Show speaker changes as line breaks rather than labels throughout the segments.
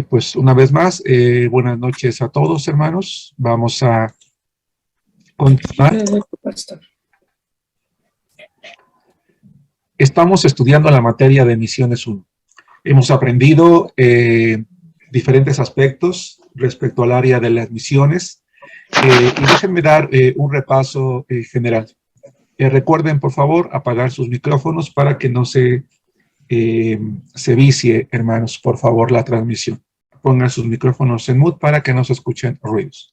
Pues una vez más, buenas noches a todos, hermanos. Vamos a continuar. Estamos estudiando la materia de Misiones 1. Hemos aprendido diferentes aspectos respecto al área de las misiones. Y déjenme dar un repaso general. Recuerden, por favor, apagar sus micrófonos para que no se vicie, hermanos, por favor, la transmisión. Pongan sus micrófonos en mute para que no se escuchen ruidos.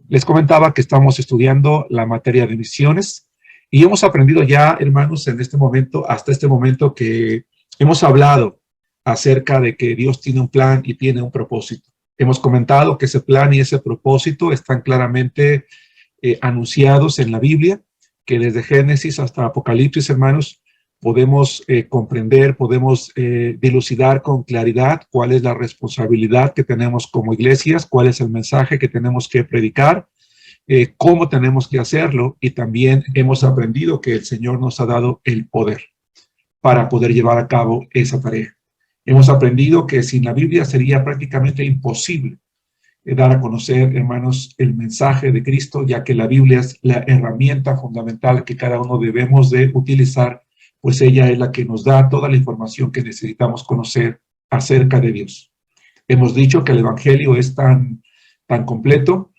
Les comentaba que estamos estudiando la materia de misiones y hemos aprendido ya, hermanos, en este momento, hasta este momento, que hemos hablado acerca de que Dios tiene un plan y tiene un propósito. Hemos comentado que ese plan y ese propósito están claramente anunciados en la Biblia, que desde Génesis hasta Apocalipsis, hermanos, podemos comprender, podemos dilucidar con claridad cuál es la responsabilidad que tenemos como iglesias, cuál es el mensaje que tenemos que predicar, cómo tenemos que hacerlo, y también hemos aprendido que el Señor nos ha dado el poder para poder llevar a cabo esa tarea. Hemos aprendido que sin la Biblia sería prácticamente imposible dar a conocer, hermanos, el mensaje de Cristo, ya que la Biblia es la herramienta fundamental que cada uno debemos de utilizar, pues ella es la que nos da toda la información que necesitamos conocer acerca de Dios. Hemos dicho que el Evangelio es tan completo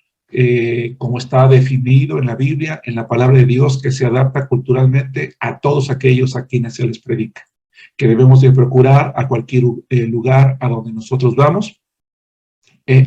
como está definido en la Biblia, en la palabra de Dios, que se adapta culturalmente a todos aquellos a quienes se les predica, que debemos de procurar a cualquier lugar a donde nosotros vamos,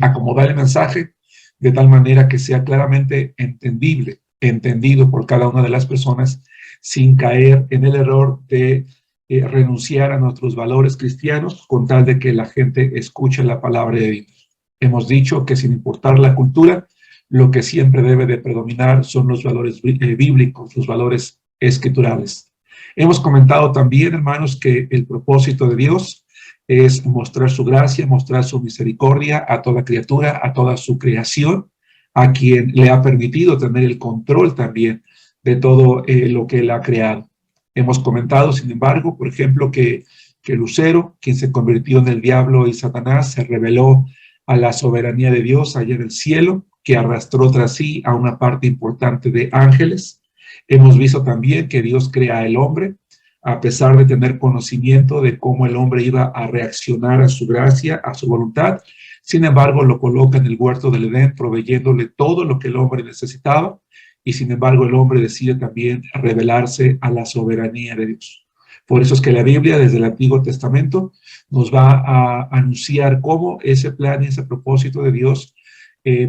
acomodar el mensaje de tal manera que sea claramente entendido por cada una de las personas, sin caer en el error de renunciar a nuestros valores cristianos con tal de que la gente escuche la palabra de Dios. Hemos dicho que sin importar la cultura, lo que siempre debe de predominar son los valores bíblicos, los valores escriturales. Hemos comentado también, hermanos, que el propósito de Dios es mostrar su gracia, mostrar su misericordia a toda criatura, a toda su creación, a quien le ha permitido tener el control también de todo lo que él ha creado. Hemos comentado, sin embargo, por ejemplo, que Lucero, quien se convirtió en el diablo y Satanás, se rebeló a la soberanía de Dios allá en el cielo, que arrastró tras sí a una parte importante de ángeles. Hemos visto también que Dios crea al hombre, a pesar de tener conocimiento de cómo el hombre iba a reaccionar a su gracia, a su voluntad. Sin embargo, lo coloca en el huerto del Edén, proveyéndole todo lo que el hombre necesitaba, y sin embargo el hombre decide también rebelarse a la soberanía de Dios. Por eso es que la Biblia, desde el Antiguo Testamento, nos va a anunciar cómo ese plan y ese propósito de Dios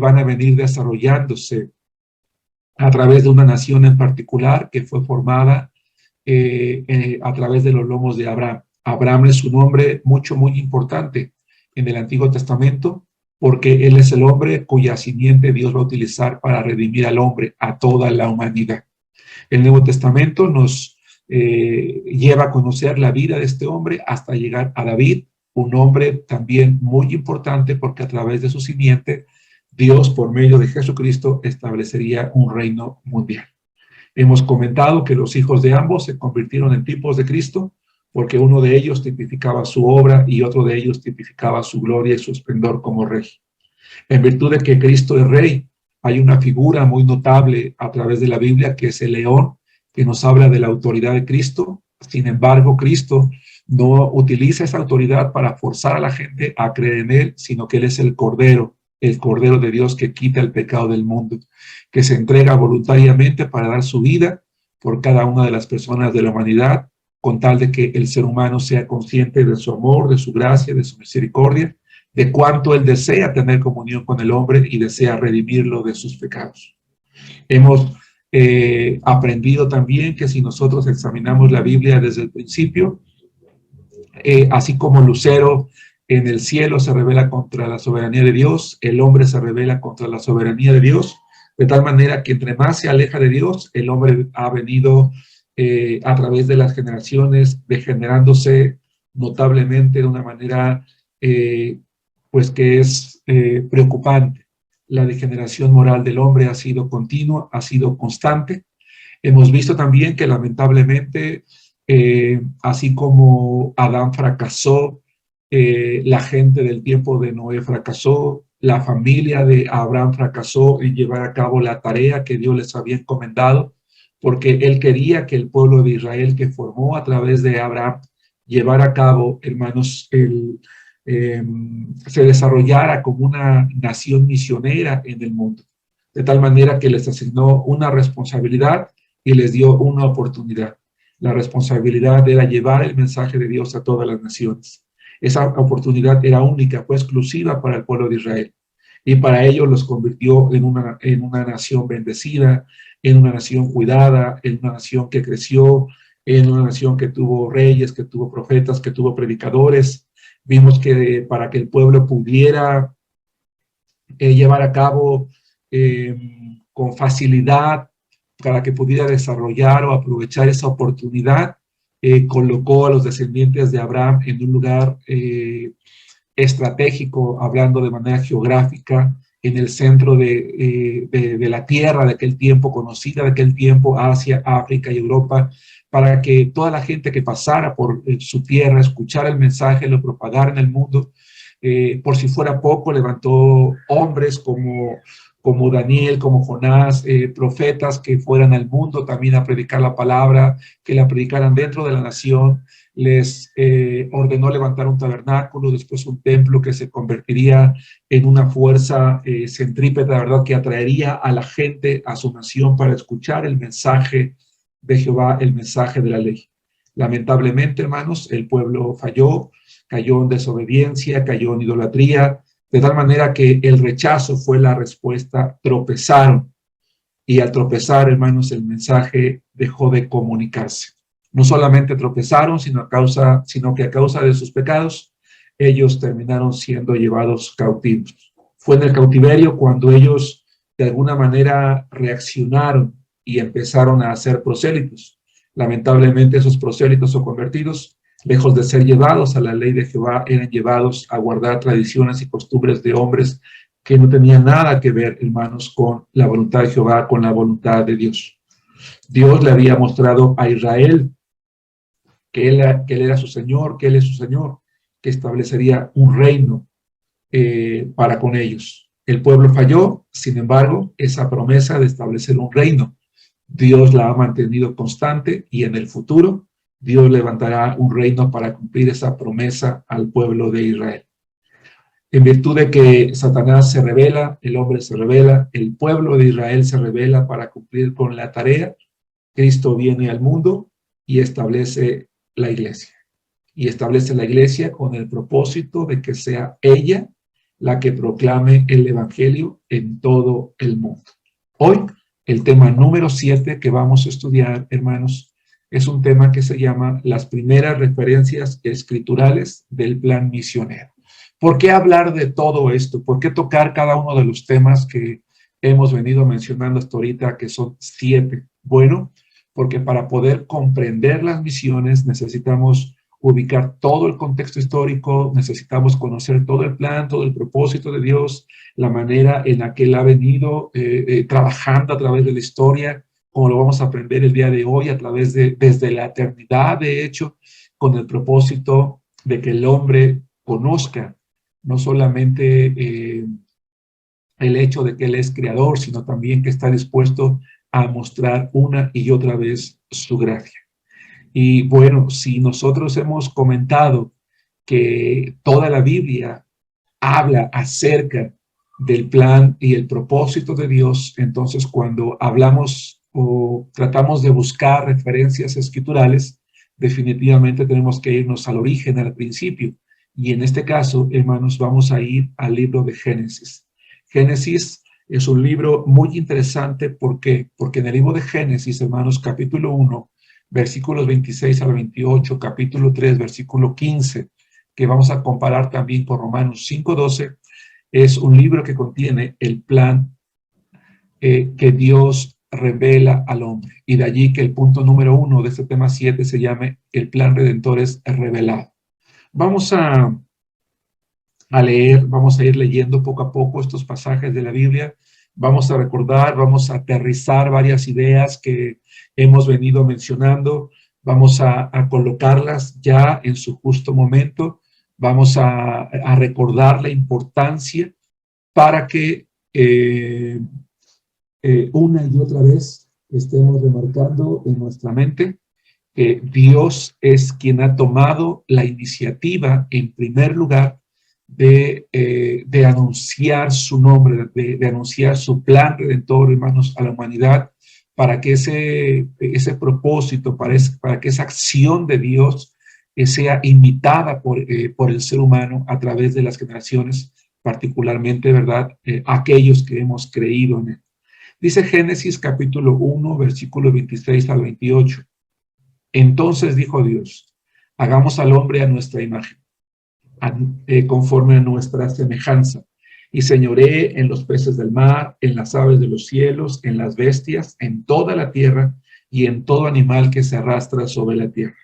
van a venir desarrollándose a través de una nación en particular que fue formada a través de los lomos de Abraham. Abraham es un nombre muy importante en el Antiguo Testamento, porque él es el hombre cuya simiente Dios va a utilizar para redimir al hombre, a toda la humanidad. El Nuevo Testamento nos lleva a conocer la vida de este hombre hasta llegar a David, un hombre también muy importante, porque a través de su simiente, Dios, por medio de Jesucristo, establecería un reino mundial. Hemos comentado que los hijos de ambos se convirtieron en tipos de Cristo, porque uno de ellos tipificaba su obra y otro de ellos tipificaba su gloria y su esplendor como rey. En virtud de que Cristo es rey, hay una figura muy notable a través de la Biblia, que es el león, que nos habla de la autoridad de Cristo. Sin embargo, Cristo no utiliza esa autoridad para forzar a la gente a creer en él, sino que él es el Cordero de Dios que quita el pecado del mundo, que se entrega voluntariamente para dar su vida por cada una de las personas de la humanidad, con tal de que el ser humano sea consciente de su amor, de su gracia, de su misericordia, de cuánto él desea tener comunión con el hombre y desea redimirlo de sus pecados. Hemos aprendido también que si nosotros examinamos la Biblia desde el principio, así como Lucero en el cielo se rebela contra la soberanía de Dios, el hombre se rebela contra la soberanía de Dios, de tal manera que entre más se aleja de Dios, el hombre ha venido a través de las generaciones degenerándose notablemente de una manera pues que es preocupante. La degeneración moral del hombre ha sido continua, ha sido constante. Hemos visto también que lamentablemente, así como Adán fracasó la gente del tiempo de Noé fracasó, la familia de Abraham fracasó en llevar a cabo la tarea que Dios les había encomendado, porque él quería que el pueblo de Israel que formó a través de Abraham llevara a cabo, hermanos, se desarrollara como una nación misionera en el mundo, de tal manera que les asignó una responsabilidad y les dio una oportunidad. La responsabilidad era llevar el mensaje de Dios a todas las naciones. Esa oportunidad era única, fue exclusiva para el pueblo de Israel. Y para ello los convirtió en una nación bendecida, en una nación cuidada, en una nación que creció, en una nación que tuvo reyes, que tuvo profetas, que tuvo predicadores. Vimos que para que el pueblo pudiera llevar a cabo con facilidad, para que pudiera desarrollar o aprovechar esa oportunidad, colocó a los descendientes de Abraham en un lugar estratégico, hablando de manera geográfica, en el centro de la tierra de aquel tiempo, conocida de aquel tiempo, Asia, África y Europa, para que toda la gente que pasara por su tierra, escuchara el mensaje, lo propagara en el mundo. Por si fuera poco, levantó hombres como Daniel, como Jonás, profetas que fueran al mundo también a predicar la palabra, que la predicaran dentro de la nación. Les ordenó levantar un tabernáculo, después un templo que se convertiría en una fuerza centrípeta, ¿verdad?, que atraería a la gente a su nación para escuchar el mensaje de Jehová, el mensaje de la ley. Lamentablemente, hermanos, el pueblo falló, cayó en desobediencia, cayó en idolatría, de tal manera que el rechazo fue la respuesta, tropezaron. Y al tropezar, hermanos, el mensaje dejó de comunicarse. No solamente tropezaron, sino que a causa de sus pecados, ellos terminaron siendo llevados cautivos. Fue en el cautiverio cuando ellos de alguna manera reaccionaron y empezaron a hacer prosélitos. Lamentablemente esos prosélitos o convertidos, lejos de ser llevados a la ley de Jehová, eran llevados a guardar tradiciones y costumbres de hombres que no tenían nada que ver, hermanos, con la voluntad de Jehová, con la voluntad de Dios. Dios le había mostrado a Israel que él era su Señor, que Él es su Señor, que establecería un reino para con ellos. El pueblo falló, sin embargo, esa promesa de establecer un reino, Dios la ha mantenido constante y en el futuro Dios levantará un reino para cumplir esa promesa al pueblo de Israel. En virtud de que Satanás se rebela, el hombre se rebela, el pueblo de Israel se rebela para cumplir con la tarea, Cristo viene al mundo y establece la iglesia. Y establece la iglesia con el propósito de que sea ella la que proclame el evangelio en todo el mundo. Hoy, el tema número 7 que vamos a estudiar, hermanos, es un tema que se llama las primeras referencias escriturales del plan misionero. ¿Por qué hablar de todo esto? ¿Por qué tocar cada uno de los temas que hemos venido mencionando hasta ahorita, que son 7? Bueno, porque para poder comprender las misiones necesitamos ubicar todo el contexto histórico, necesitamos conocer todo el plan, todo el propósito de Dios, la manera en la que Él ha venido trabajando a través de la historia, como lo vamos a aprender el día de hoy, desde la eternidad, de hecho, con el propósito de que el hombre conozca no solamente el hecho de que Él es creador, sino también que está dispuesto a mostrar una y otra vez su gracia. Y bueno, si nosotros hemos comentado que toda la Biblia habla acerca del plan y el propósito de Dios, entonces cuando hablamos o tratamos de buscar referencias escriturales, definitivamente tenemos que irnos al origen, al principio. Y en este caso, hermanos, vamos a ir al libro de Génesis. Génesis es un libro muy interesante. ¿Por qué? Porque en el libro de Génesis, hermanos, capítulo 1, versículos 26 al 28, capítulo 3, versículo 15, que vamos a comparar también con Romanos 5:12, es un libro que contiene el plan que Dios revela al hombre. Y de allí que el punto número 1 de este tema 7 se llame el plan redentor es revelado. Vamos a leer, vamos a ir leyendo poco a poco estos pasajes de la Biblia. Vamos a recordar, vamos a aterrizar varias ideas que hemos venido mencionando. Vamos a colocarlas ya en su justo momento Vamos a recordar la importancia para que una y otra vez estemos remarcando en nuestra mente que Dios es quien ha tomado la iniciativa en primer lugar de anunciar su nombre, de anunciar su plan redentor, hermanos, a la humanidad, para que ese propósito, para que esa acción de Dios sea imitada por el ser humano a través de las generaciones, particularmente, ¿verdad? Aquellos que hemos creído en él. Dice Génesis capítulo 1, versículo 26 al 28. Entonces dijo Dios, hagamos al hombre a nuestra imagen, conforme a nuestra semejanza, y señoree en los peces del mar, en las aves de los cielos, en las bestias, en toda la tierra, y en todo animal que se arrastra sobre la tierra.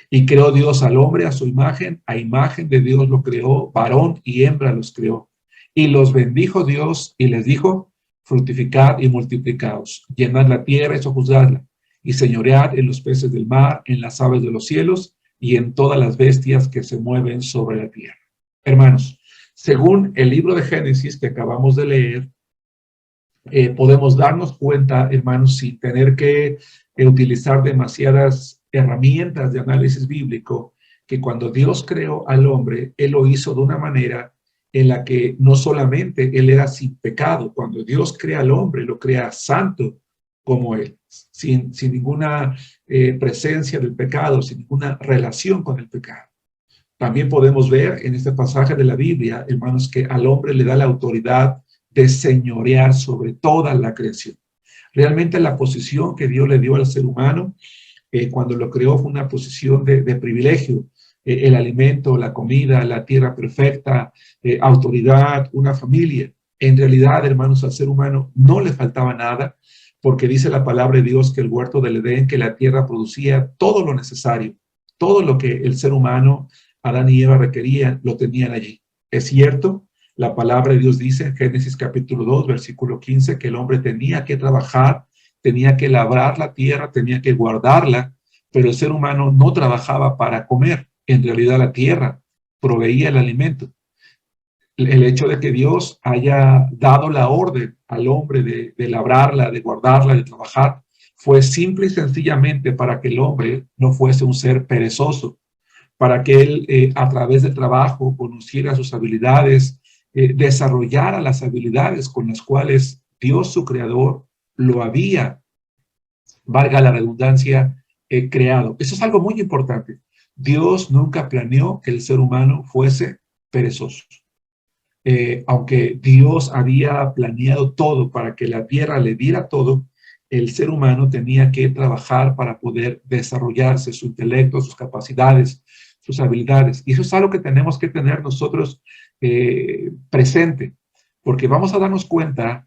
Y creó Dios al hombre a su imagen, a imagen de Dios lo creó, varón y hembra los creó. Y los bendijo Dios y les dijo, fructificad y multiplicaos, llenad la tierra y sojuzgadla, y señoread en los peces del mar, en las aves de los cielos, y en todas las bestias que se mueven sobre la tierra. Hermanos, según el libro de Génesis que acabamos de leer, podemos darnos cuenta, hermanos, sin tener que utilizar demasiadas herramientas de análisis bíblico, que cuando Dios creó al hombre, Él lo hizo de una manera en la que no solamente Él era sin pecado, cuando Dios crea al hombre, lo crea santo como Él, sin ninguna presencia del pecado, sin ninguna relación con el pecado. También podemos ver en este pasaje de la Biblia, hermanos, que al hombre le da la autoridad de señorear sobre toda la creación. Realmente la posición que Dios le dio al ser humano cuando lo creó fue una posición de privilegio. El alimento, la comida, la tierra perfecta, autoridad, una familia. En realidad, hermanos, al ser humano no le faltaba nada, porque dice la palabra de Dios que el huerto del Edén, que la tierra producía todo lo necesario, todo lo que el ser humano, Adán y Eva requerían, lo tenían allí. Es cierto, la palabra de Dios dice en Génesis capítulo 2, versículo 15, que el hombre tenía que trabajar, tenía que labrar la tierra, tenía que guardarla, pero el ser humano no trabajaba para comer. En realidad la tierra proveía el alimento. El hecho de que Dios haya dado la orden al hombre de labrarla, de guardarla, de trabajar, fue simple y sencillamente para que el hombre no fuese un ser perezoso, para que él a través del trabajo conociera sus habilidades, desarrollara las habilidades con las cuales Dios, su creador, lo había, valga la redundancia, creado. Eso es algo muy importante. Dios nunca planeó que el ser humano fuese perezoso. Aunque Dios había planeado todo para que la tierra le diera todo, el ser humano tenía que trabajar para poder desarrollarse, su intelecto, sus capacidades, sus habilidades. Y eso es algo que tenemos que tener nosotros presente, porque vamos a darnos cuenta,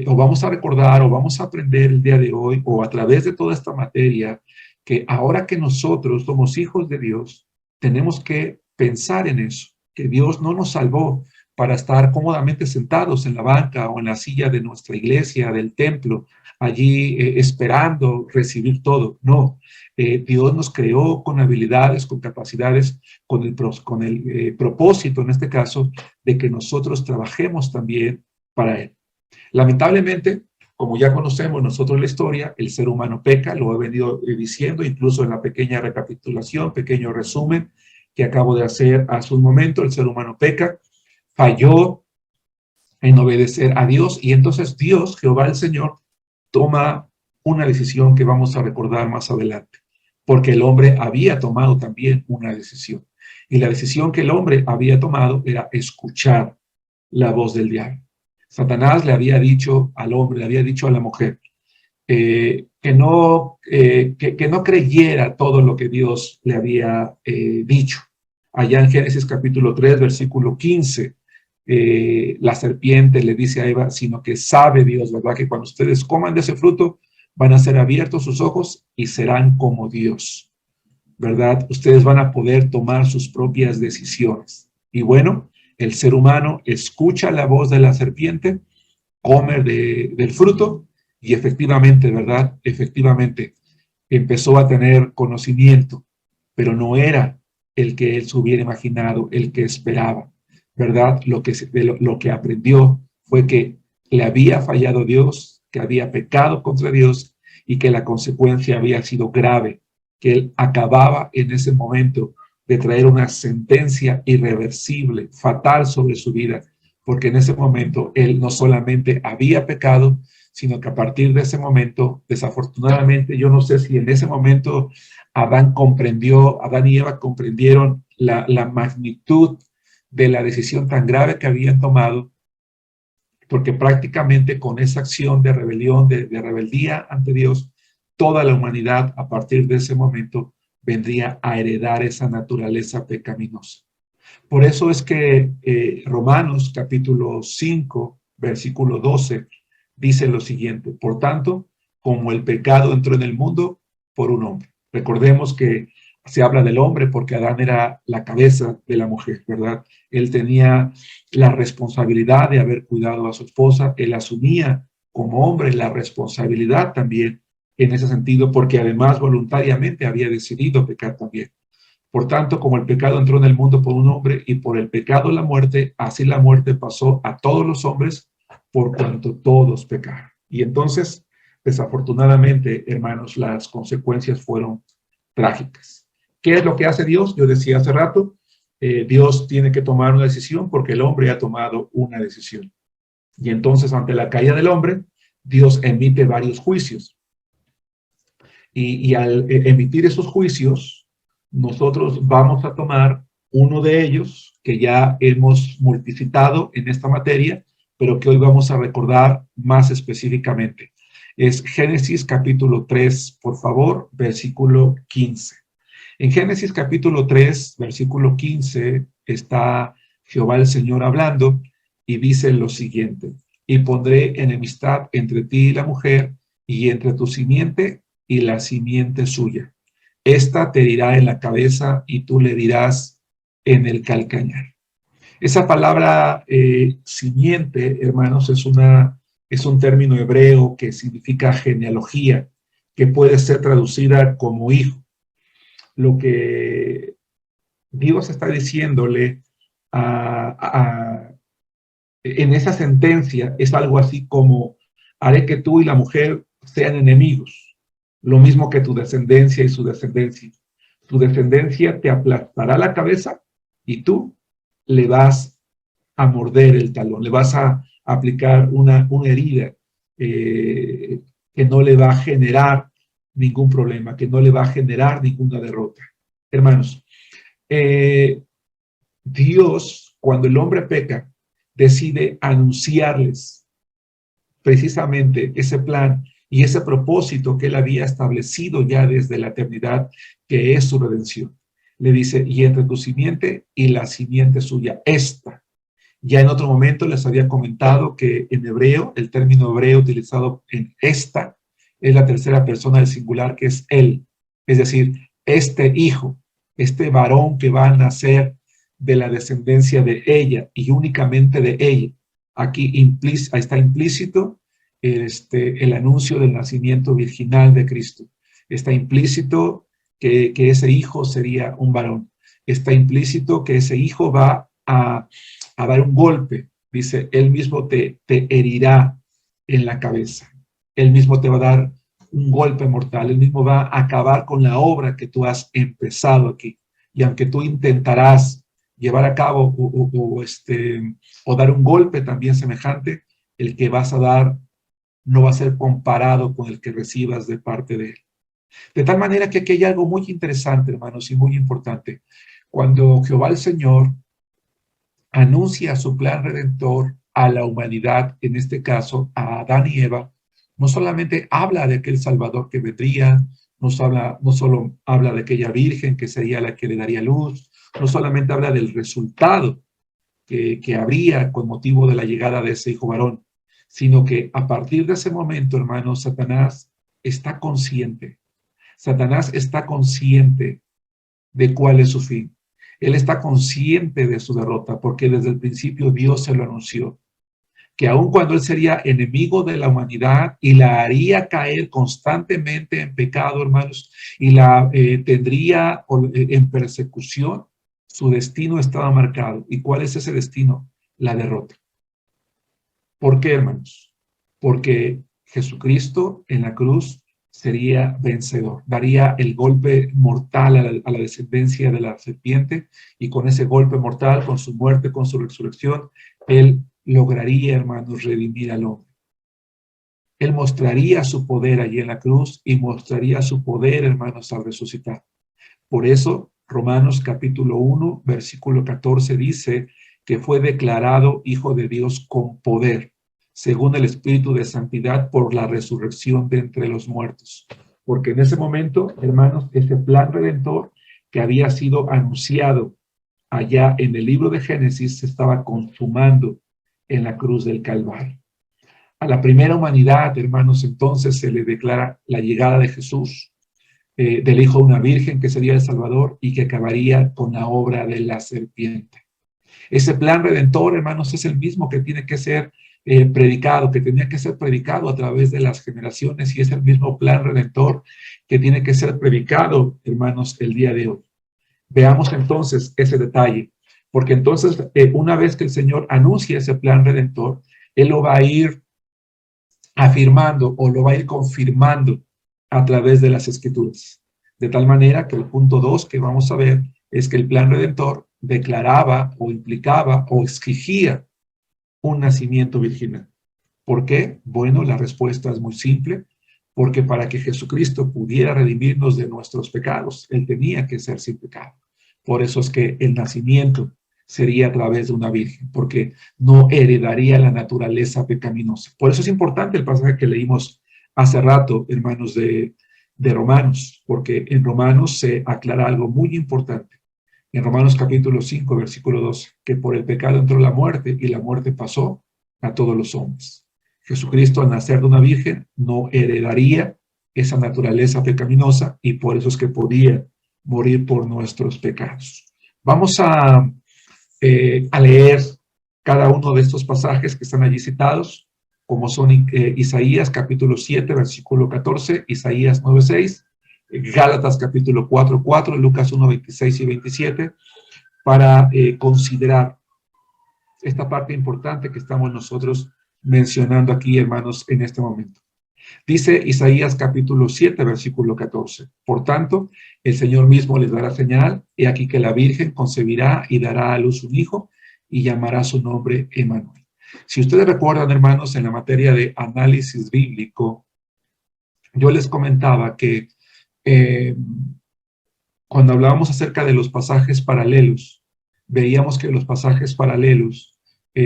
o vamos a recordar, o vamos a aprender el día de hoy, o a través de toda esta materia, que ahora que nosotros somos hijos de Dios, tenemos que pensar en eso, que Dios no nos salvó para estar cómodamente sentados en la banca o en la silla de nuestra iglesia, del templo, allí esperando recibir todo. No, Dios nos creó con habilidades, con capacidades, con el propósito, en este caso, de que nosotros trabajemos también para Él. Lamentablemente, como ya conocemos nosotros la historia, el ser humano peca, lo he venido diciendo, incluso en la pequeña recapitulación, pequeño resumen que acabo de hacer hace un momento, el ser humano peca, falló en obedecer a Dios, y entonces Dios, Jehová el Señor, toma una decisión que vamos a recordar más adelante, porque el hombre había tomado también una decisión, y la decisión que el hombre había tomado era escuchar la voz del diablo. Satanás le había dicho al hombre, le había dicho a la mujer, que no creyera todo lo que Dios le había dicho. Allá en Génesis capítulo 3, versículo 15, la serpiente le dice a Eva, sino que sabe Dios, ¿verdad? Que cuando ustedes coman de ese fruto, van a ser abiertos sus ojos y serán como Dios, ¿verdad? Ustedes van a poder tomar sus propias decisiones. Y bueno, el ser humano escucha la voz de la serpiente, come del fruto, y efectivamente, ¿verdad? Efectivamente, empezó a tener conocimiento, pero no era el que él se hubiera imaginado, el que esperaba, ¿verdad? Lo que aprendió fue que le había fallado Dios, que había pecado contra Dios y que la consecuencia había sido grave, que él acababa en ese momento de traer una sentencia irreversible, fatal sobre su vida, porque en ese momento él no solamente había pecado, sino que a partir de ese momento, desafortunadamente, yo no sé si en ese momento Adán y Eva comprendieron la magnitud de la decisión tan grave que habían tomado, porque prácticamente con esa acción de rebelión, de rebeldía ante Dios, toda la humanidad a partir de ese momento vendría a heredar esa naturaleza pecaminosa. Por eso es que Romanos capítulo 5, versículo 12, dice lo siguiente: por tanto, como el pecado entró en el mundo por un hombre. Recordemos que se habla del hombre porque Adán era la cabeza de la mujer, ¿verdad? Él tenía la responsabilidad de haber cuidado a su esposa, él asumía como hombre la responsabilidad también en ese sentido, porque además voluntariamente había decidido pecar también. Por tanto, como el pecado entró en el mundo por un hombre y por el pecado la muerte, así la muerte pasó a todos los hombres por cuanto todos pecaron. Y entonces, desafortunadamente, hermanos, las consecuencias fueron trágicas. ¿Qué es lo que hace Dios? Yo decía hace rato, Dios tiene que tomar una decisión porque el hombre ha tomado una decisión. Y entonces, ante la caída del hombre, Dios emite varios juicios. Y al emitir esos juicios, nosotros vamos a tomar uno de ellos que ya hemos multiplicado en esta materia, pero que hoy vamos a recordar más específicamente. Es Génesis capítulo 3, por favor, versículo 15. En Génesis capítulo 3, versículo 15, está Jehová el Señor hablando y dice lo siguiente: y pondré enemistad entre ti y la mujer, y entre tu simiente y la simiente suya. Esta te herirá en la cabeza y tú le dirás en el calcañar. Esa palabra simiente, hermanos, es un término hebreo que significa genealogía, que puede ser traducida como hijo. Lo que Dios está diciéndole en esa sentencia es algo así como: haré que tú y la mujer sean enemigos, lo mismo que tu descendencia y su descendencia. Tu descendencia te aplastará la cabeza y tú le vas a morder el talón, le vas a aplicar una herida que no le va a generar ningún problema, que no le va a generar ninguna derrota. Hermanos, Dios, cuando el hombre peca, decide anunciarles precisamente ese plan y ese propósito que él había establecido ya desde la eternidad, que es su redención. Le dice: y entre tu simiente y la simiente suya, esta. Ya en otro momento les había comentado que en hebreo, el término hebreo utilizado en esta es la tercera persona del singular, que es él. Es decir, este hijo, este varón que va a nacer de la descendencia de ella y únicamente de ella. Aquí está implícito el anuncio del nacimiento virginal de Cristo. Está implícito que ese hijo sería un varón. Está implícito que ese hijo va a dar un golpe. Dice: él mismo te herirá en la cabeza. Él mismo te va a dar un golpe mortal. Él mismo va a acabar con la obra que tú has empezado aquí. Y aunque tú intentarás llevar a cabo o dar un golpe también semejante, el que vas a dar no va a ser comparado con el que recibas de parte de él. De tal manera que aquí hay algo muy interesante, hermanos, y muy importante. Cuando Jehová el Señor anuncia su plan redentor a la humanidad, en este caso a Adán y Eva, no solamente habla de aquel Salvador que vendría, no solo habla de aquella virgen que sería la que le daría luz, no solamente habla del resultado que habría con motivo de la llegada de ese hijo varón, sino que a partir de ese momento, hermanos, Satanás está consciente. Satanás está consciente de cuál es su fin. Él está consciente de su derrota, porque desde el principio Dios se lo anunció, que aun cuando él sería enemigo de la humanidad y la haría caer constantemente en pecado, hermanos, y la tendría en persecución, su destino estaba marcado. ¿Y cuál es ese destino? La derrota. ¿Por qué, hermanos? Porque Jesucristo en la cruz sería vencedor, daría el golpe mortal a la descendencia de la serpiente, y con ese golpe mortal, con su muerte, con su resurrección, él lograría, hermanos, redimir al hombre. Él mostraría su poder allí en la cruz y mostraría su poder, hermanos, al resucitar. Por eso, Romanos capítulo 1, versículo 14 dice que fue declarado Hijo de Dios con poder, según el Espíritu de Santidad, por la resurrección de entre los muertos. Porque en ese momento, hermanos, ese plan redentor que había sido anunciado allá en el libro de Génesis se estaba consumando en la cruz del Calvario. A la primera humanidad, hermanos, entonces se le declara la llegada de Jesús, del Hijo de una Virgen que sería el Salvador y que acabaría con la obra de la serpiente. Ese plan redentor, hermanos, es el mismo que tiene que ser predicado, que tenía que ser predicado a través de las generaciones, y es el mismo plan redentor que tiene que ser predicado, hermanos, el día de hoy. Veamos entonces ese detalle, porque entonces una vez que el Señor anuncia ese plan redentor, Él lo va a ir afirmando o lo va a ir confirmando a través de las Escrituras. De tal manera que el punto 2 que vamos a ver es que el plan redentor declaraba o implicaba o exigía un nacimiento virginal. ¿Por qué? Bueno, la respuesta es muy simple, porque para que Jesucristo pudiera redimirnos de nuestros pecados, Él tenía que ser sin pecado. Por eso es que el nacimiento sería a través de una virgen, porque no heredaría la naturaleza pecaminosa. Por eso es importante el pasaje que leímos hace rato, hermanos, de Romanos, porque en Romanos se aclara algo muy importante. En Romanos capítulo 5, versículo 12, que por el pecado entró la muerte y la muerte pasó a todos los hombres. Jesucristo, al nacer de una virgen, no heredaría esa naturaleza pecaminosa, y por eso es que podía morir por nuestros pecados. Vamos a leer cada uno de estos pasajes que están allí citados, como son Isaías capítulo 7, versículo 14, Isaías 9, 6, Gálatas capítulo 4, 4, Lucas 1, 26 y 27, para considerar esta parte importante que estamos nosotros mencionando aquí, hermanos, en este momento. Dice Isaías capítulo 7, versículo 14. Por tanto, el Señor mismo les dará señal, he aquí que la Virgen concebirá y dará a luz un hijo, y llamará su nombre Emmanuel. Si ustedes recuerdan, hermanos, en la materia de análisis bíblico, yo les comentaba que cuando hablábamos acerca de los pasajes paralelos, veíamos que los pasajes paralelos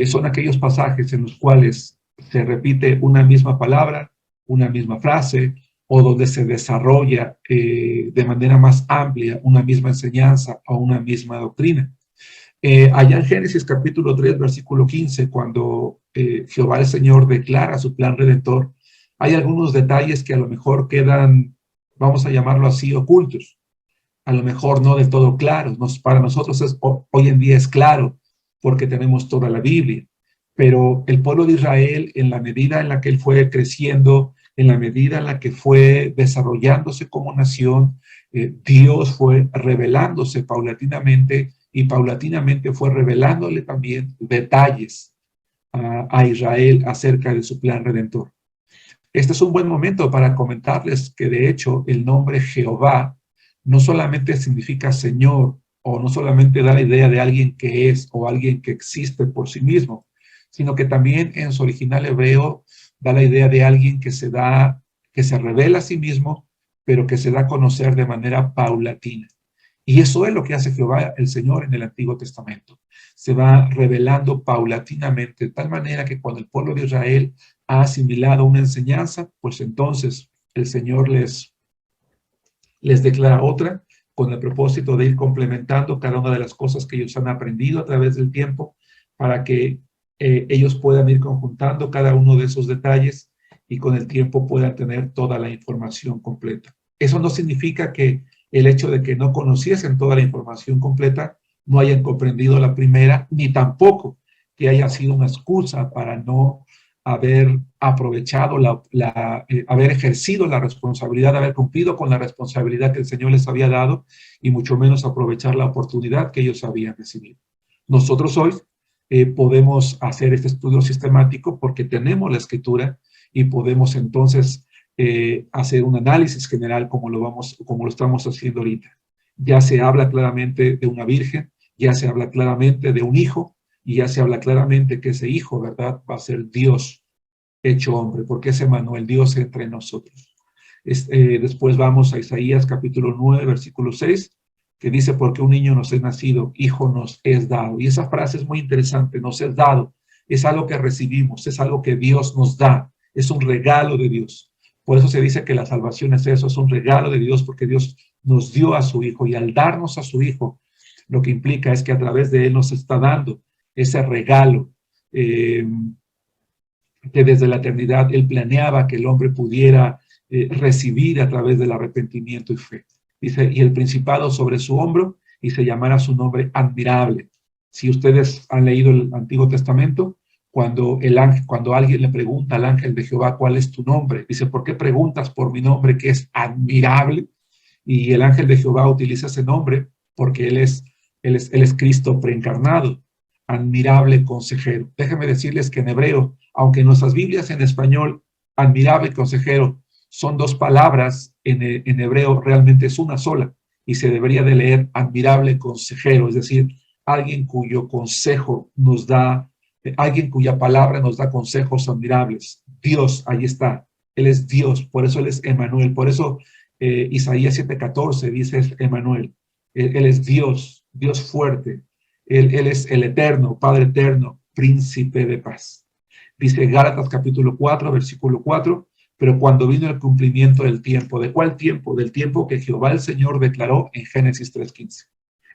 son aquellos pasajes en los cuales se repite una misma palabra, una misma frase, o donde se desarrolla de manera más amplia una misma enseñanza o una misma doctrina. Allá en Génesis capítulo 3, versículo 15, cuando Jehová el Señor declara su plan redentor, hay algunos detalles que a lo mejor quedan, vamos a llamarlo así, ocultos. A lo mejor no del todo claros. Para nosotros hoy en día es claro, porque tenemos toda la Biblia. Pero el pueblo de Israel, en la medida en la que él fue creciendo, en la medida en la que fue desarrollándose como nación, Dios fue revelándose paulatinamente, y paulatinamente fue revelándole también detalles a Israel acerca de su plan redentor. Este es un buen momento para comentarles que, de hecho, el nombre Jehová no solamente significa Señor, o no solamente da la idea de alguien que es o alguien que existe por sí mismo, sino que también en su original hebreo da la idea de alguien que se revela a sí mismo, pero que se da a conocer de manera paulatina. Y eso es lo que hace Jehová el Señor en el Antiguo Testamento. Se va revelando paulatinamente, de tal manera que cuando el pueblo de Israel ha asimilado una enseñanza, pues entonces el Señor les declara otra, con el propósito de ir complementando cada una de las cosas que ellos han aprendido a través del tiempo, para que ellos puedan ir conjuntando cada uno de esos detalles y con el tiempo puedan tener toda la información completa. Eso no significa que el hecho de que no conociesen toda la información completa no hayan comprendido la primera, ni tampoco que haya sido una excusa para no haber aprovechado, haber ejercido la responsabilidad, haber cumplido con la responsabilidad que el Señor les había dado y mucho menos aprovechar la oportunidad que ellos habían recibido. Nosotros hoy podemos hacer este estudio sistemático porque tenemos la Escritura y podemos entonces hacer un análisis general como lo estamos haciendo ahorita. Ya se habla claramente de una virgen, ya se habla claramente de un hijo, y ya se habla claramente que ese hijo, ¿verdad?, va a ser Dios hecho hombre, porque es Emmanuel, Dios entre nosotros. Después vamos a Isaías capítulo 9, versículo 6, que dice, porque un niño nos es nacido, hijo nos es dado. Y esa frase es muy interesante, nos es dado. Es algo que recibimos, es algo que Dios nos da, es un regalo de Dios. Por eso se dice que la salvación es eso, es un regalo de Dios, porque Dios nos dio a su hijo, y al darnos a su hijo, lo que implica es que a través de él nos está dando ese regalo que desde la eternidad él planeaba que el hombre pudiera recibir a través del arrepentimiento y fe. Dice, y el principado sobre su hombro, y se llamará su nombre admirable. Si ustedes han leído el Antiguo Testamento, cuando alguien le pregunta al ángel de Jehová, ¿cuál es tu nombre? Dice, ¿por qué preguntas por mi nombre que es admirable? Y el ángel de Jehová utiliza ese nombre porque él es Cristo preencarnado. Admirable consejero. Déjenme decirles que en hebreo, aunque en nuestras Biblias en español, admirable consejero, son dos palabras, en hebreo realmente es una sola, y se debería de leer admirable consejero, es decir, alguien cuyo consejo nos da, alguien cuya palabra nos da consejos admirables. Dios, ahí está, Él es Dios, por eso Él es Emmanuel, por eso Isaías 7:14 dice es Emmanuel, él es Dios, Dios fuerte. Él es el eterno, Padre eterno, príncipe de paz. Dice Gálatas capítulo 4, versículo 4, pero cuando vino el cumplimiento del tiempo, ¿de cuál tiempo? Del tiempo que Jehová el Señor declaró en Génesis 3:15.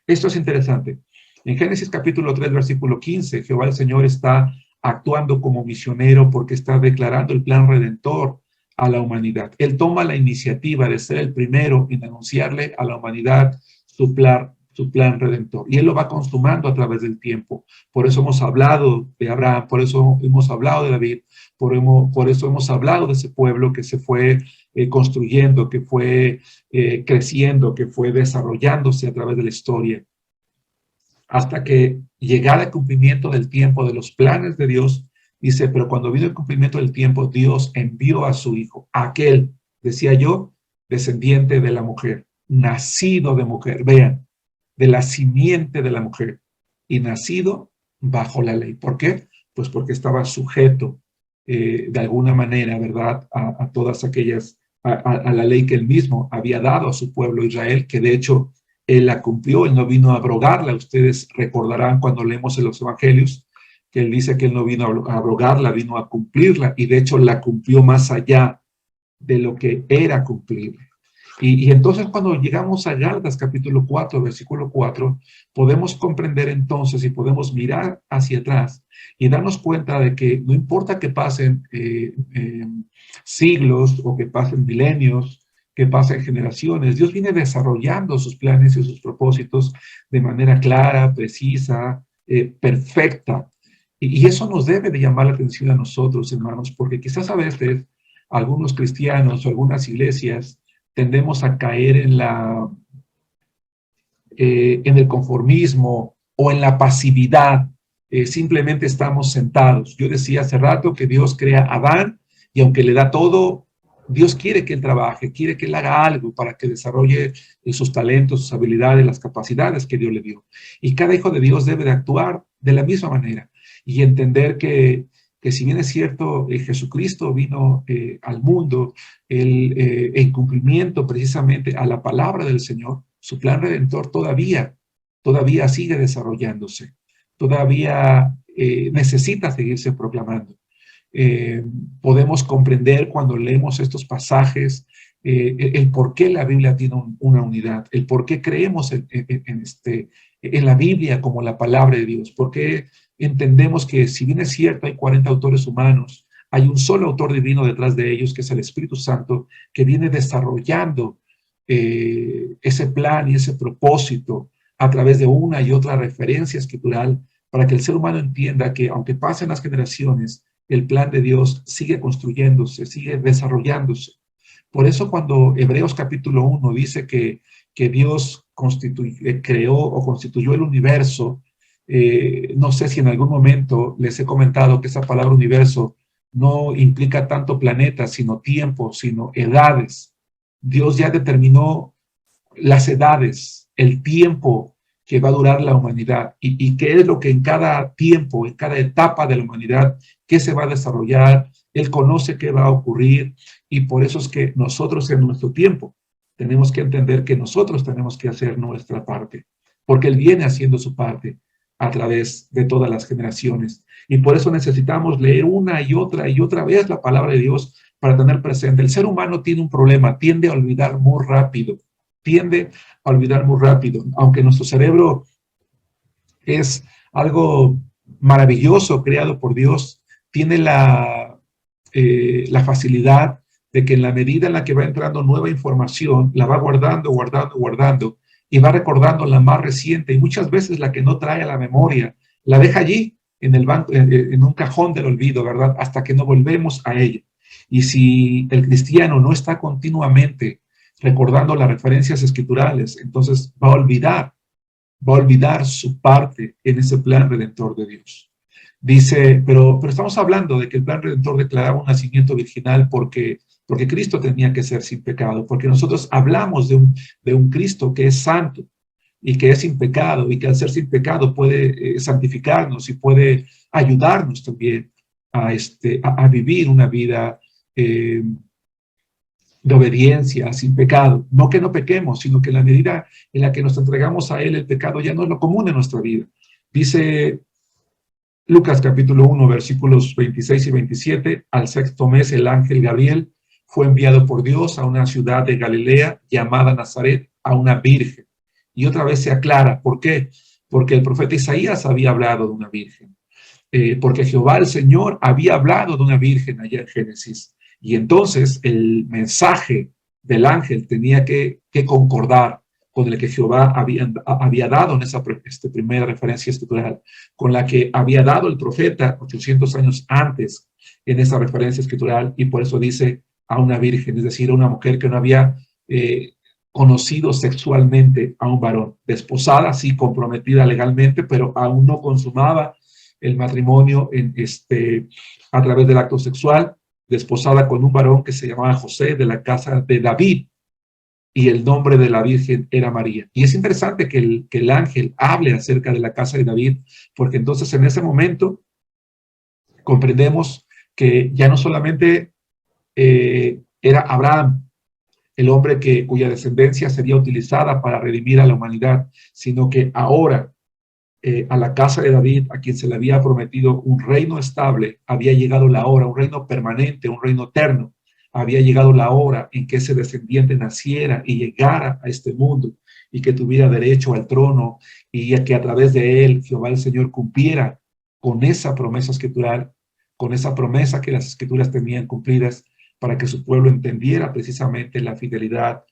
Esto es interesante. En Génesis capítulo 3, versículo 15, Jehová el Señor está actuando como misionero porque está declarando el plan redentor a la humanidad. Él toma la iniciativa de ser el primero en anunciarle a la humanidad su plan redentor. Y Él lo va consumando a través del tiempo. Por eso hemos hablado de Abraham, por eso hemos hablado de David, por eso hemos hablado de ese pueblo que se fue construyendo, que fue creciendo, que fue desarrollándose a través de la historia. Hasta que llegara el cumplimiento del tiempo de los planes de Dios, dice, pero cuando vino el cumplimiento del tiempo, Dios envió a su hijo, aquel, decía yo, descendiente de la mujer, nacido de mujer. Vean, de la simiente de la mujer y nacido bajo la ley. ¿Por qué? Pues porque estaba sujeto de alguna manera, ¿verdad?, a todas aquellas, a la ley que él mismo había dado a su pueblo Israel, que de hecho él la cumplió, él no vino a abrogarla. Ustedes recordarán cuando leemos en los evangelios que él dice que él no vino a abrogarla, vino a cumplirla, y de hecho la cumplió más allá de lo que era cumplible. Y entonces cuando llegamos a Gálatas capítulo 4, versículo 4, podemos comprender entonces y podemos mirar hacia atrás y darnos cuenta de que no importa que pasen siglos o que pasen milenios, que pasen generaciones, Dios viene desarrollando sus planes y sus propósitos de manera clara, precisa, perfecta. Y eso nos debe de llamar la atención a nosotros, hermanos, porque quizás a veces algunos cristianos o algunas iglesias tendemos a caer en el conformismo o en la pasividad. Simplemente estamos sentados. Yo decía hace rato que Dios crea a Adán y aunque le da todo, Dios quiere que él trabaje, quiere que él haga algo para que desarrolle sus talentos, sus habilidades, las capacidades que Dios le dio. Y cada hijo de Dios debe de actuar de la misma manera y entender que si bien es cierto, Jesucristo vino al mundo en cumplimiento precisamente a la palabra del Señor, su plan redentor todavía sigue desarrollándose, todavía necesita seguirse proclamando. Podemos comprender cuando leemos estos pasajes el por qué la Biblia tiene una unidad, el por qué creemos en la Biblia como la palabra de Dios, por qué entendemos que si bien es cierto hay 40 autores humanos, hay un solo autor divino detrás de ellos, que es el Espíritu Santo, que viene desarrollando ese plan y ese propósito a través de una y otra referencia escritural para que el ser humano entienda que aunque pasen las generaciones, el plan de Dios sigue construyéndose, sigue desarrollándose. Por eso cuando Hebreos capítulo 1 dice que Dios creó o constituyó el universo, no sé si en algún momento les he comentado que esa palabra universo no implica tanto planetas, sino tiempo, sino edades. Dios ya determinó las edades, el tiempo que va a durar la humanidad y qué es lo que en cada tiempo, en cada etapa de la humanidad, qué se va a desarrollar. Él conoce qué va a ocurrir y por eso es que nosotros en nuestro tiempo tenemos que entender que nosotros tenemos que hacer nuestra parte, porque Él viene haciendo su parte a través de todas las generaciones. Y por eso necesitamos leer una y otra vez la palabra de Dios para tener presente. El ser humano tiene un problema, tiende a olvidar muy rápido, aunque nuestro cerebro es algo maravilloso creado por Dios, tiene la facilidad de que en la medida en la que va entrando nueva información, la va guardando, y va recordando la más reciente, y muchas veces la que no trae a la memoria, la deja allí, en el banco, en un cajón del olvido, ¿verdad? Hasta que no volvemos a ella. Y si el cristiano no está continuamente recordando las referencias escriturales, entonces va a olvidar su parte en ese plan redentor de Dios. Dice, pero estamos hablando de que el plan redentor declaraba un nacimiento virginal porque Cristo tenía que ser sin pecado, porque nosotros hablamos de un Cristo que es santo y que es sin pecado, y que al ser sin pecado puede santificarnos y puede ayudarnos también a vivir una vida de obediencia, sin pecado. No que no pequemos, sino que en la medida en la que nos entregamos a Él, el pecado ya no es lo común en nuestra vida. Dice Lucas capítulo 1, versículos 26 y 27, al sexto mes el ángel Gabriel fue enviado por Dios a una ciudad de Galilea llamada Nazaret, a una virgen. Y otra vez se aclara, ¿por qué? Porque el profeta Isaías había hablado de una virgen. Porque Jehová el Señor había hablado de una virgen allá en Génesis. Y entonces el mensaje del ángel tenía que concordar con el que Jehová había dado en esa primera referencia escritural, con la que había dado el profeta 800 años antes en esa referencia escritural, y por eso dice a una virgen, es decir, a una mujer que no había conocido sexualmente a un varón, desposada, sí, comprometida legalmente, pero aún no consumaba el matrimonio a través del acto sexual, desposada con un varón que se llamaba José, de la casa de David, y el nombre de la Virgen era María. Y es interesante que el ángel hable acerca de la casa de David, porque entonces en ese momento comprendemos que ya no solamente era Abraham, el hombre cuya descendencia sería utilizada para redimir a la humanidad, sino que ahora a la casa de David, a quien se le había prometido un reino estable, había llegado la hora, un reino permanente, un reino eterno. Había llegado la hora en que ese descendiente naciera y llegara a este mundo y que tuviera derecho al trono, y que a través de él Jehová el Señor cumpliera con esa promesa escritural, con esa promesa que las escrituras tenían cumplidas, para que su pueblo entendiera precisamente la fidelidad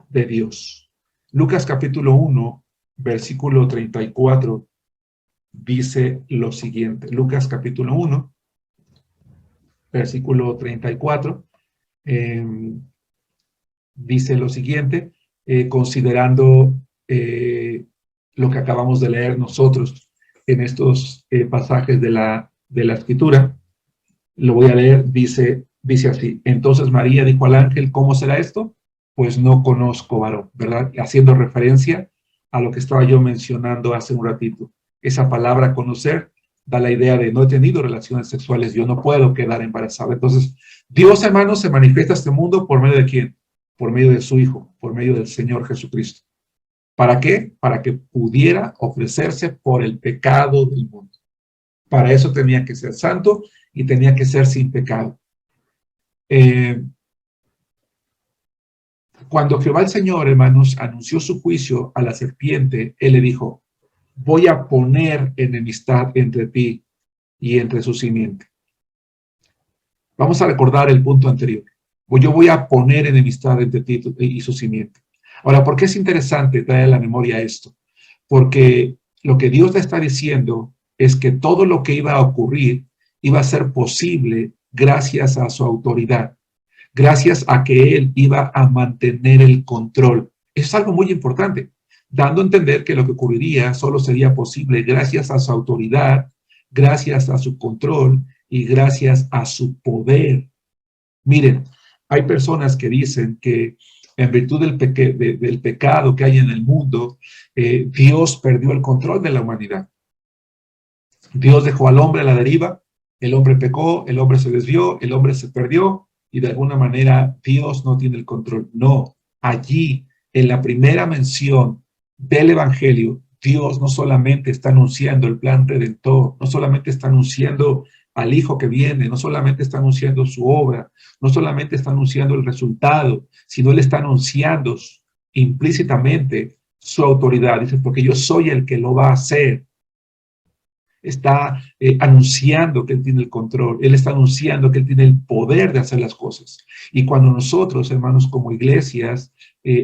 de Dios. Lucas capítulo 1, versículo 34, dice lo siguiente. Lucas capítulo 1, versículo 34, dice lo siguiente, considerando lo que acabamos de leer nosotros en estos pasajes de la Escritura. Lo voy a leer, dice así: entonces María dijo al ángel, ¿cómo será esto? Pues no conozco varón, ¿verdad? Haciendo referencia a lo que estaba yo mencionando hace un ratito. Esa palabra conocer da la idea de no he tenido relaciones sexuales, yo no puedo quedar embarazada. Entonces, Dios, hermanos, se manifiesta a este mundo por medio de ¿quién? Por medio de su Hijo, por medio del Señor Jesucristo. ¿Para qué? Para que pudiera ofrecerse por el pecado del mundo. Para eso tenía que ser santo y tenía que ser sin pecado. Cuando Jehová el Señor, hermanos, anunció su juicio a la serpiente, él le dijo, voy a poner enemistad entre ti y entre su simiente. Vamos a recordar el punto anterior. Yo voy a poner enemistad entre ti y su simiente. Ahora, ¿por qué es interesante traer a la memoria esto? Porque lo que Dios le está diciendo es que todo lo que iba a ocurrir iba a ser posible gracias a su autoridad, gracias a que él iba a mantener el control. Eso es algo muy importante, dando a entender que lo que ocurriría solo sería posible gracias a su autoridad, gracias a su control y gracias a su poder. Miren, hay personas que dicen que en virtud del pecado que hay en el mundo, Dios perdió el control de la humanidad. Dios dejó al hombre a la deriva, el hombre pecó, el hombre se desvió, el hombre se perdió y de alguna manera Dios no tiene el control. No, allí en la primera mención del Evangelio, Dios no solamente está anunciando el plan redentor, no solamente está anunciando al Hijo que viene, no solamente está anunciando su obra, no solamente está anunciando el resultado, sino Él está anunciando implícitamente su autoridad. Dice, porque yo soy el que lo va a hacer. Está anunciando que Él tiene el control, Él está anunciando que Él tiene el poder de hacer las cosas. Y cuando nosotros, hermanos, como iglesias,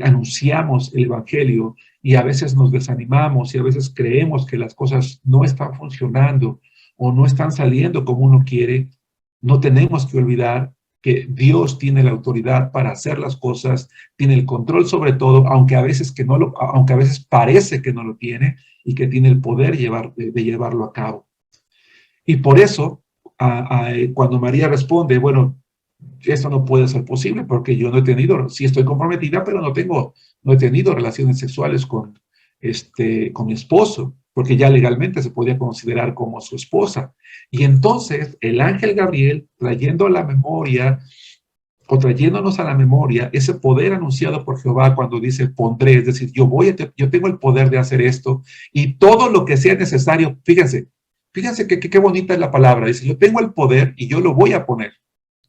anunciamos el Evangelio y a veces nos desanimamos y a veces creemos que las cosas no están funcionando o no están saliendo como uno quiere, no tenemos que olvidar que Dios tiene la autoridad para hacer las cosas, tiene el control sobre todo, aunque a veces parece que no lo tiene, y que tiene el poder de llevarlo a cabo. Y por eso, cuando María responde, bueno, eso no puede ser posible porque yo no he tenido, sí estoy comprometida, pero no he tenido relaciones sexuales con mi esposo, porque ya legalmente se podía considerar como su esposa. Y entonces el ángel Gabriel, trayendo a la memoria, o trayéndonos a la memoria ese poder anunciado por Jehová cuando dice pondré, es decir, yo tengo el poder de hacer esto y todo lo que sea necesario, fíjense qué bonita es la palabra, dice, yo tengo el poder y yo lo voy a poner.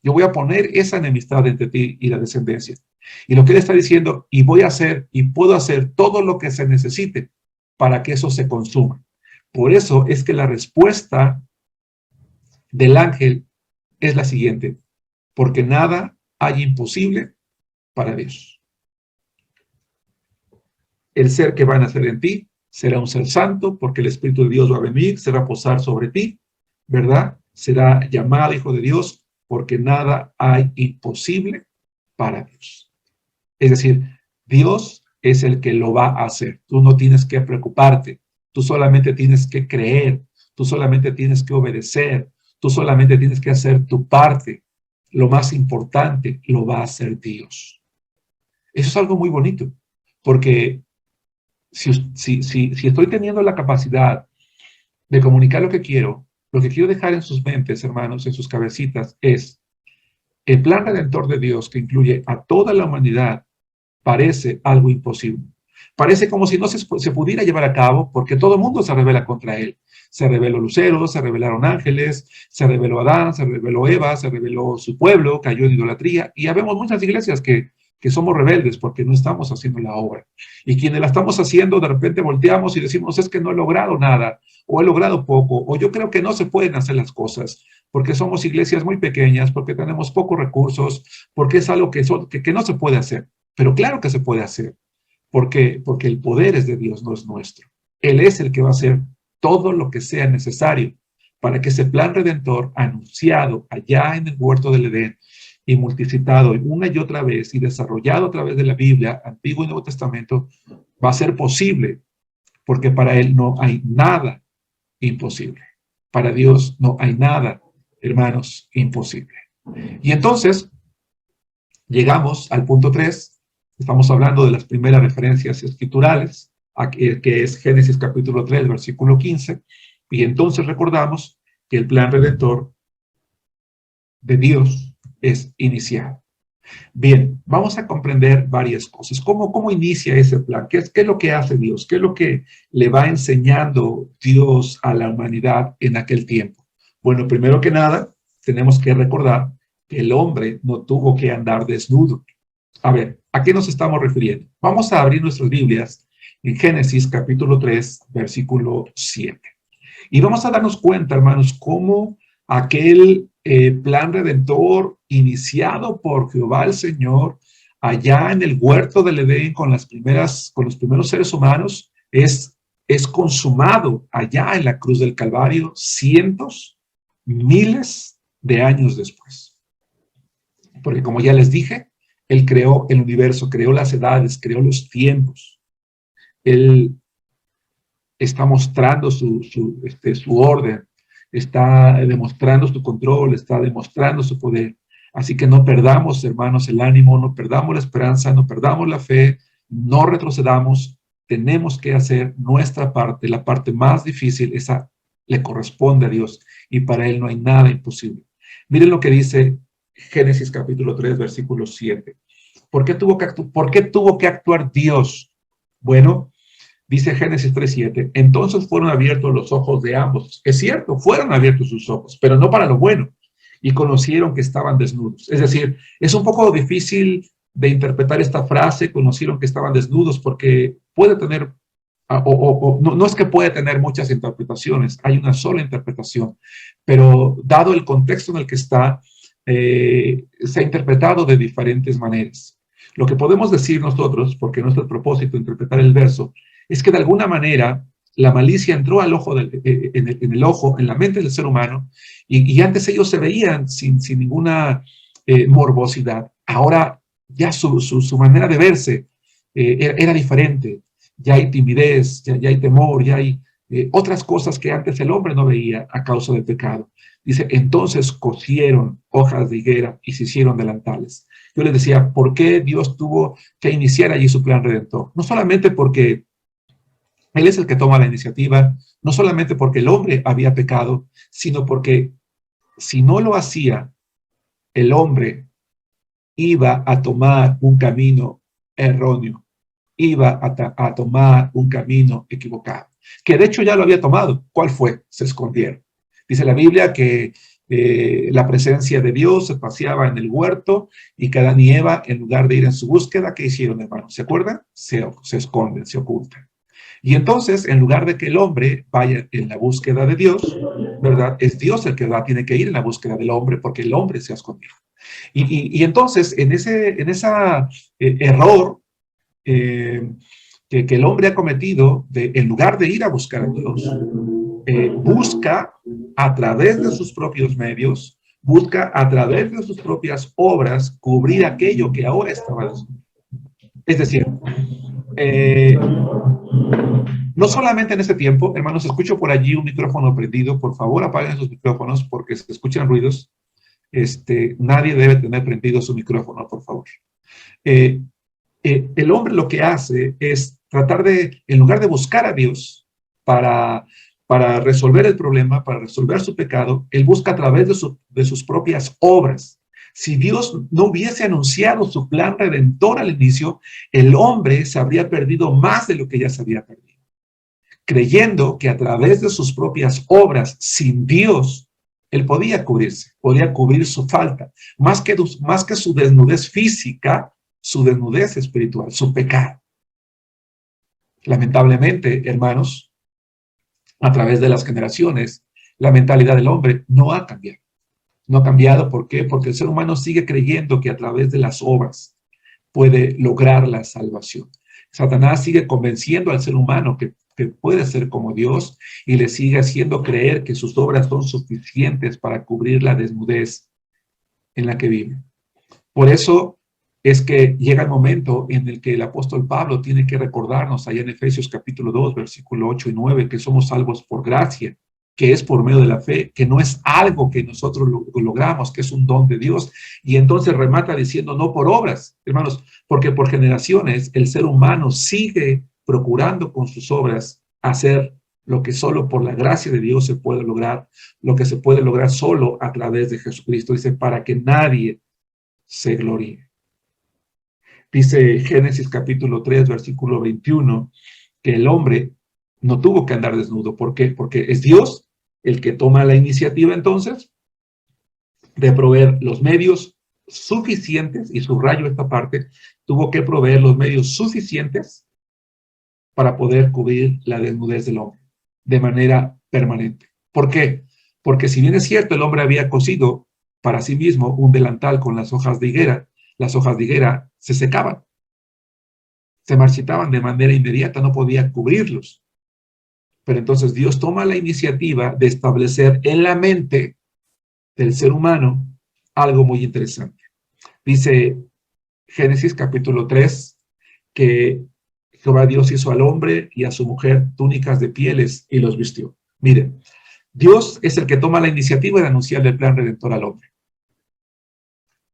Yo voy a poner esa enemistad entre ti y la descendencia. Y lo que él está diciendo, y voy a hacer, y puedo hacer todo lo que se necesite para que eso se consuma. Por eso es que la respuesta del ángel es la siguiente, porque nada hay imposible para Dios. El ser que va a nacer en ti será un ser santo, porque el Espíritu de Dios va a venir, se va a posar sobre ti, ¿verdad? Será llamado Hijo de Dios, porque nada hay imposible para Dios. Es decir, Dios es el que lo va a hacer. Tú no tienes que preocuparte, tú solamente tienes que creer, tú solamente tienes que obedecer, tú solamente tienes que hacer tu parte. Lo más importante lo va a hacer Dios. Eso es algo muy bonito, porque si estoy teniendo la capacidad de comunicar lo que quiero dejar en sus mentes, hermanos, en sus cabecitas, es el plan redentor de Dios que incluye a toda la humanidad, parece algo imposible. Parece como si no se pudiera llevar a cabo porque todo el mundo se rebela contra él. Se rebeló Lucero, se rebelaron ángeles, se rebeló Adán, se rebeló Eva, se rebeló su pueblo, cayó en idolatría. Y ya vemos muchas iglesias que somos rebeldes porque no estamos haciendo la obra. Y quienes la estamos haciendo, de repente volteamos y decimos, es que no he logrado nada, o he logrado poco, o yo creo que no se pueden hacer las cosas, porque somos iglesias muy pequeñas, porque tenemos pocos recursos, porque es algo que no se puede hacer. Pero claro que se puede hacer. ¿Por qué? Porque el poder es de Dios, no es nuestro. Él es el que va a hacer todo lo que sea necesario para que ese plan redentor anunciado allá en el huerto del Edén y multiplicado una y otra vez y desarrollado a través de la Biblia, Antiguo y Nuevo Testamento, va a ser posible, porque para Él no hay nada imposible. Para Dios no hay nada, hermanos, imposible. Y entonces, llegamos al punto 3. Estamos hablando de las primeras referencias escriturales, que es Génesis capítulo 3, versículo 15. Y entonces recordamos que el plan redentor de Dios es iniciado. Bien, vamos a comprender varias cosas. ¿Cómo inicia ese plan? ¿Qué es lo que hace Dios? ¿Qué es lo que le va enseñando Dios a la humanidad en aquel tiempo? Bueno, primero que nada, tenemos que recordar que el hombre no tuvo que andar desnudo. A ver, ¿a qué nos estamos refiriendo? Vamos a abrir nuestras Biblias en Génesis capítulo 3, versículo 7. Y vamos a darnos cuenta, hermanos, cómo aquel plan redentor iniciado por Jehová el Señor allá en el huerto del Edén con los primeros seres humanos es es consumado allá en la cruz del Calvario cientos, miles de años después. Porque como ya les dije, Él creó el universo, creó las edades, creó los tiempos. Él está mostrando su orden, está demostrando su control, está demostrando su poder. Así que no perdamos, hermanos, el ánimo, no perdamos la esperanza, no perdamos la fe, no retrocedamos. Tenemos que hacer nuestra parte, la parte más difícil, esa le corresponde a Dios y para Él no hay nada imposible. Miren lo que dice Génesis capítulo 3, versículo 7. ¿Por qué tuvo que actuar Dios? Bueno, dice Génesis 3:7, entonces fueron abiertos los ojos de ambos. Es cierto, fueron abiertos sus ojos, pero no para lo bueno. Y conocieron que estaban desnudos. Es decir, es un poco difícil de interpretar esta frase, conocieron que estaban desnudos, porque puede tener, no es que puede tener muchas interpretaciones, hay una sola interpretación, pero dado el contexto en el que está, se ha interpretado de diferentes maneras. Lo que podemos decir nosotros, porque no es el propósito interpretar el verso, es que de alguna manera la malicia entró al ojo en el ojo, en la mente del ser humano, y antes ellos se veían sin ninguna morbosidad. Ahora ya su manera de verse era diferente. Ya hay timidez, ya hay temor, ya hay otras cosas que antes el hombre no veía a causa del pecado. Dice, entonces cosieron hojas de higuera y se hicieron delantales. Yo les decía, ¿por qué Dios tuvo que iniciar allí su plan redentor? No solamente porque Él es el que toma la iniciativa, no solamente porque el hombre había pecado, sino porque si no lo hacía, el hombre iba a tomar un camino erróneo, iba a tomar un camino equivocado, que de hecho ya lo había tomado. ¿Cuál fue? Se escondieron. Dice la Biblia que la presencia de Dios se paseaba en el huerto y que Adán y Eva, en lugar de ir en su búsqueda, ¿qué hicieron, hermanos? ¿Se acuerdan? Se esconden, se ocultan. Y entonces, en lugar de que el hombre vaya en la búsqueda de Dios, ¿verdad? Es Dios el que tiene que ir en la búsqueda del hombre porque el hombre se ha escondido. Y entonces, en ese error que el hombre ha cometido, en lugar de ir a buscar a Dios, busca a través de sus propios medios, busca a través de sus propias obras cubrir aquello que ahora estaba desnudo. Es decir, no solamente en este tiempo, hermanos, escucho por allí un micrófono prendido. Por favor, apaguen sus micrófonos porque se escuchan ruidos. Nadie debe tener prendido su micrófono, por favor. El hombre lo que hace es tratar de, en lugar de buscar a Dios para resolver el problema, para resolver su pecado, él busca a través de sus propias obras. Si Dios no hubiese anunciado su plan redentor al inicio, el hombre se habría perdido más de lo que ya se había perdido, creyendo que a través de sus propias obras, sin Dios, él podía cubrirse, podía cubrir su falta, más que su desnudez física, su desnudez espiritual, su pecado. Lamentablemente, hermanos, a través de las generaciones, la mentalidad del hombre no ha cambiado. No ha cambiado, ¿por qué? Porque el ser humano sigue creyendo que a través de las obras puede lograr la salvación. Satanás sigue convenciendo al ser humano que puede ser como Dios y le sigue haciendo creer que sus obras son suficientes para cubrir la desnudez en la que vive. Por eso es que llega el momento en el que el apóstol Pablo tiene que recordarnos allá en Efesios capítulo 2, versículo 8 y 9, que somos salvos por gracia, que es por medio de la fe, que no es algo que nosotros logramos, que es un don de Dios. Y entonces remata diciendo, no por obras, hermanos, porque por generaciones el ser humano sigue procurando con sus obras hacer lo que solo por la gracia de Dios se puede lograr, lo que se puede lograr solo a través de Jesucristo. Dice, para que nadie se gloríe. Dice Génesis capítulo 3, versículo 21, que el hombre no tuvo que andar desnudo. ¿Por qué? Porque es Dios el que toma la iniciativa entonces de proveer los medios suficientes, y subrayo esta parte, tuvo que proveer los medios suficientes para poder cubrir la desnudez del hombre de manera permanente. ¿Por qué? Porque si bien es cierto, el hombre había cosido para sí mismo un delantal con las hojas de higuera se secaban, se marchitaban de manera inmediata, no podía cubrirlos. Pero entonces Dios toma la iniciativa de establecer en la mente del ser humano algo muy interesante. Dice Génesis capítulo 3 que Jehová Dios hizo al hombre y a su mujer túnicas de pieles y los vistió. Miren, Dios es el que toma la iniciativa de anunciar el plan redentor al hombre.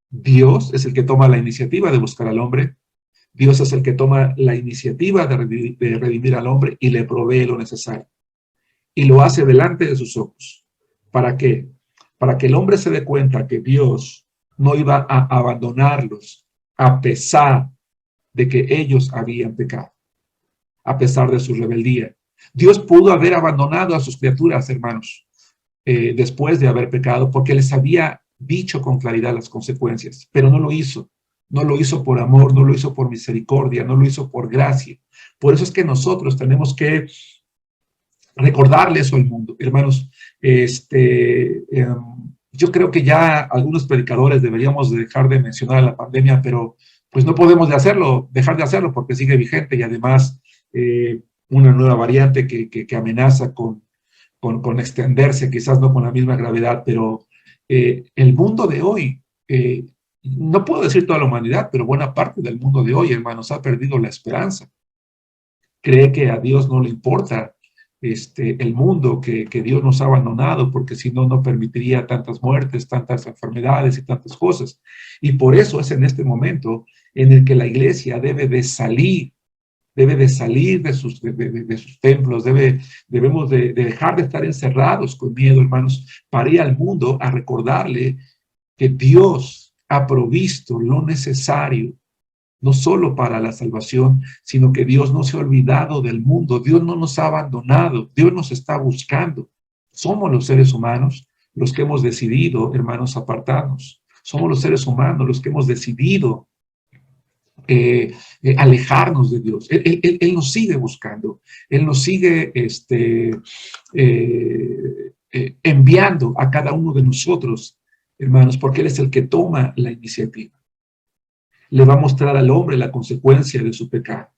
Dios es el que toma la iniciativa de buscar al hombre. Dios es el que toma la iniciativa de redimir al hombre y le provee lo necesario. Y lo hace delante de sus ojos. ¿Para qué? Para que el hombre se dé cuenta que Dios no iba a abandonarlos a pesar de que ellos habían pecado, a pesar de su rebeldía. Dios pudo haber abandonado a sus criaturas, hermanos, después de haber pecado, porque les había dicho con claridad las consecuencias, pero no lo hizo. No lo hizo por amor, no lo hizo por misericordia, no lo hizo por gracia. Por eso es que nosotros tenemos que recordarle eso al mundo. Hermanos, yo creo que ya algunos predicadores deberíamos dejar de mencionar la pandemia, pero pues no podemos dejar de hacerlo porque sigue vigente y además una nueva variante que amenaza con extenderse, quizás no con la misma gravedad, pero el mundo de hoy, no puedo decir toda la humanidad, pero buena parte del mundo de hoy, hermanos, ha perdido la esperanza. Cree que a Dios no le importa el mundo, que Dios nos ha abandonado, porque si no, no permitiría tantas muertes, tantas enfermedades y tantas cosas. Y por eso es en este momento en el que la iglesia debe de salir de sus templos, debemos de dejar de estar encerrados con miedo, hermanos, para ir al mundo a recordarle que Dios ha provisto lo necesario, no solo para la salvación, sino que Dios no se ha olvidado del mundo, Dios no nos ha abandonado, Dios nos está buscando. Somos los seres humanos los que hemos decidido, hermanos, apartarnos. Somos los seres humanos los que hemos decidido alejarnos de Dios. Él nos sigue buscando, Él nos sigue enviando a cada uno de nosotros, hermanos, porque Él es el que toma la iniciativa. Le va a mostrar al hombre la consecuencia de su pecado.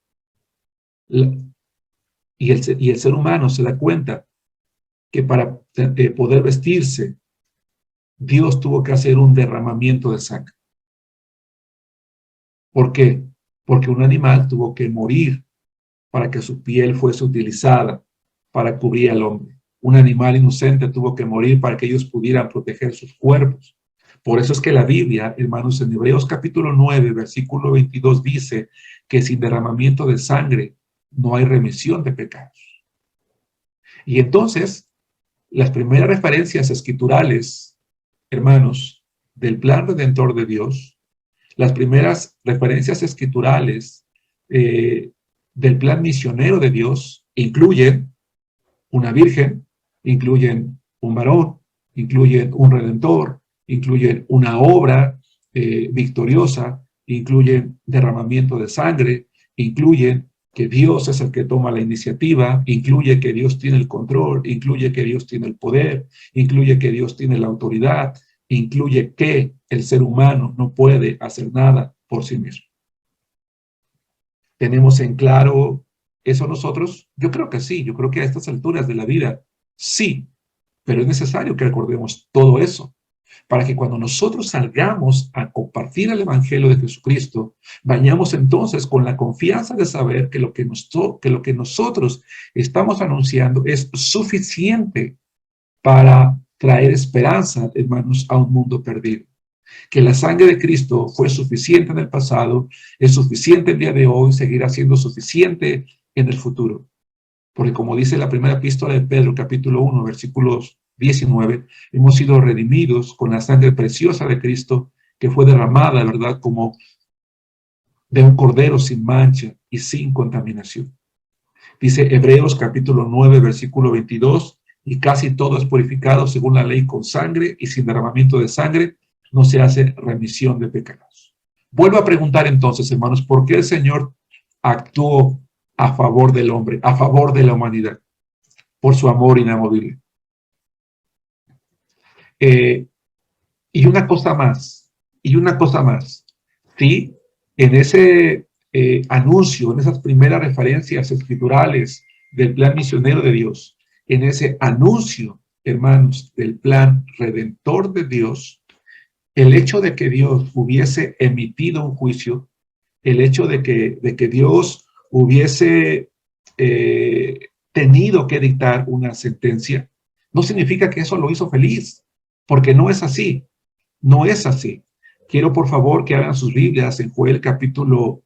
Y el ser humano se da cuenta que para poder vestirse, Dios tuvo que hacer un derramamiento de sangre. ¿Por qué? Porque un animal tuvo que morir para que su piel fuese utilizada para cubrir al hombre. Un animal inocente tuvo que morir para que ellos pudieran proteger sus cuerpos. Por eso es que la Biblia, hermanos, en Hebreos capítulo 9, versículo 22, dice que sin derramamiento de sangre no hay remisión de pecados. Y entonces, las primeras referencias escriturales, hermanos, del plan redentor de Dios, las primeras referencias escriturales del plan misionero de Dios incluyen una virgen, incluyen un varón, incluyen un redentor, incluyen una obra victoriosa, incluyen derramamiento de sangre, incluyen que Dios es el que toma la iniciativa, incluye que Dios tiene el control, incluye que Dios tiene el poder, incluye que Dios tiene la autoridad, incluye que el ser humano no puede hacer nada por sí mismo. ¿Tenemos en claro eso nosotros? Yo creo que sí, yo creo que a estas alturas de la vida, sí, pero es necesario que recordemos todo eso, para que cuando nosotros salgamos a compartir el Evangelio de Jesucristo, vayamos entonces con la confianza de saber que lo que nosotros estamos anunciando es suficiente para traer esperanza, hermanos, a un mundo perdido. Que la sangre de Cristo fue suficiente en el pasado, es suficiente el día de hoy, seguirá siendo suficiente en el futuro. Porque como dice la primera epístola de Pedro, capítulo 1, versículos 19, hemos sido redimidos con la sangre preciosa de Cristo que fue derramada, ¿verdad?, como de un cordero sin mancha y sin contaminación. Dice Hebreos capítulo 9, versículo 22, y casi todo es purificado según la ley con sangre, y sin derramamiento de sangre no se hace remisión de pecados. Vuelvo a preguntar entonces, hermanos, ¿por qué el Señor actuó a favor del hombre, a favor de la humanidad? Por su amor inamovible. Y una cosa más, sí, en ese anuncio, en esas primeras referencias escriturales del plan misionero de Dios, en ese anuncio, hermanos, del plan redentor de Dios, el hecho de que Dios hubiese emitido un juicio, el hecho de que Dios hubiese tenido que dictar una sentencia, no significa que eso lo hizo feliz, porque no es así, no es así. Quiero por favor que abran sus Biblias en Joel capítulo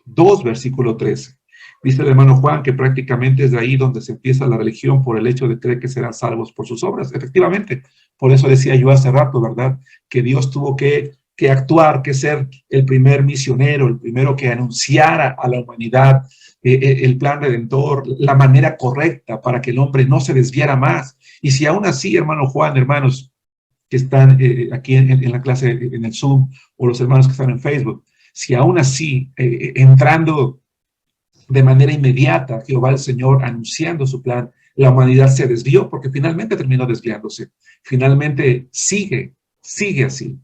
2, versículo 13. Dice el hermano Juan que prácticamente es de ahí donde se empieza la religión por el hecho de creer que serán salvos por sus obras. Efectivamente, por eso decía yo hace rato, ¿verdad? Que Dios tuvo que actuar, que ser el primer misionero, el primero que anunciara a la humanidad el plan redentor, la manera correcta para que el hombre no se desviara más. Y si aún así, hermano Juan, hermanos que están aquí en la clase, en el Zoom, o los hermanos que están en Facebook, si aún así, entrando de manera inmediata, Jehová el Señor anunciando su plan, la humanidad se desvió porque finalmente terminó desviándose. Finalmente sigue así.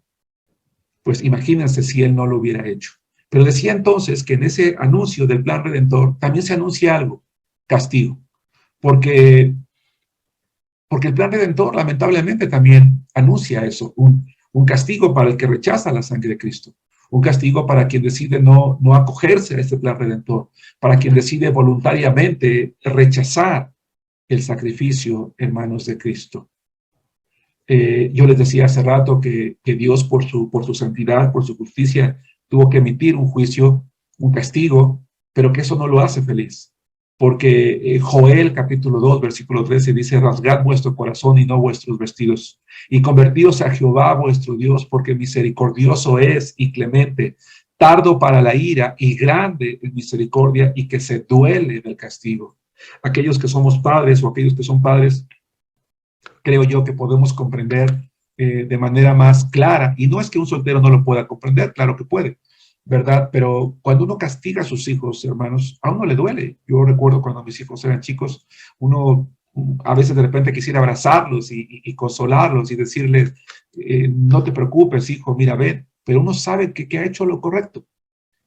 Pues imagínense si él no lo hubiera hecho. Pero decía entonces que en ese anuncio del plan redentor también se anuncia algo, castigo. Porque el plan redentor lamentablemente también anuncia eso, un castigo para el que rechaza la sangre de Cristo. Un castigo para quien decide no acogerse a este plan redentor, para quien decide voluntariamente rechazar el sacrificio en manos de Cristo. Yo les decía hace rato que Dios por su santidad, por su justicia, tuvo que emitir un juicio, un castigo, pero que eso no lo hace feliz. Porque Joel capítulo 2, versículo 13 dice, rasgad vuestro corazón y no vuestros vestidos, y convertíos a Jehová vuestro Dios, porque misericordioso es y clemente, tardo para la ira y grande en misericordia, y que se duele del castigo. Aquellos que somos padres o aquellos que son padres, creo yo que podemos comprender de manera más clara, y no es que un soltero no lo pueda comprender, claro que puede, ¿verdad? Pero cuando uno castiga a sus hijos, hermanos, a uno le duele. Yo recuerdo cuando mis hijos eran chicos, uno a veces de repente quisiera abrazarlos y consolarlos y decirles, no te preocupes, hijo, mira, ven, pero uno sabe que ha hecho lo correcto,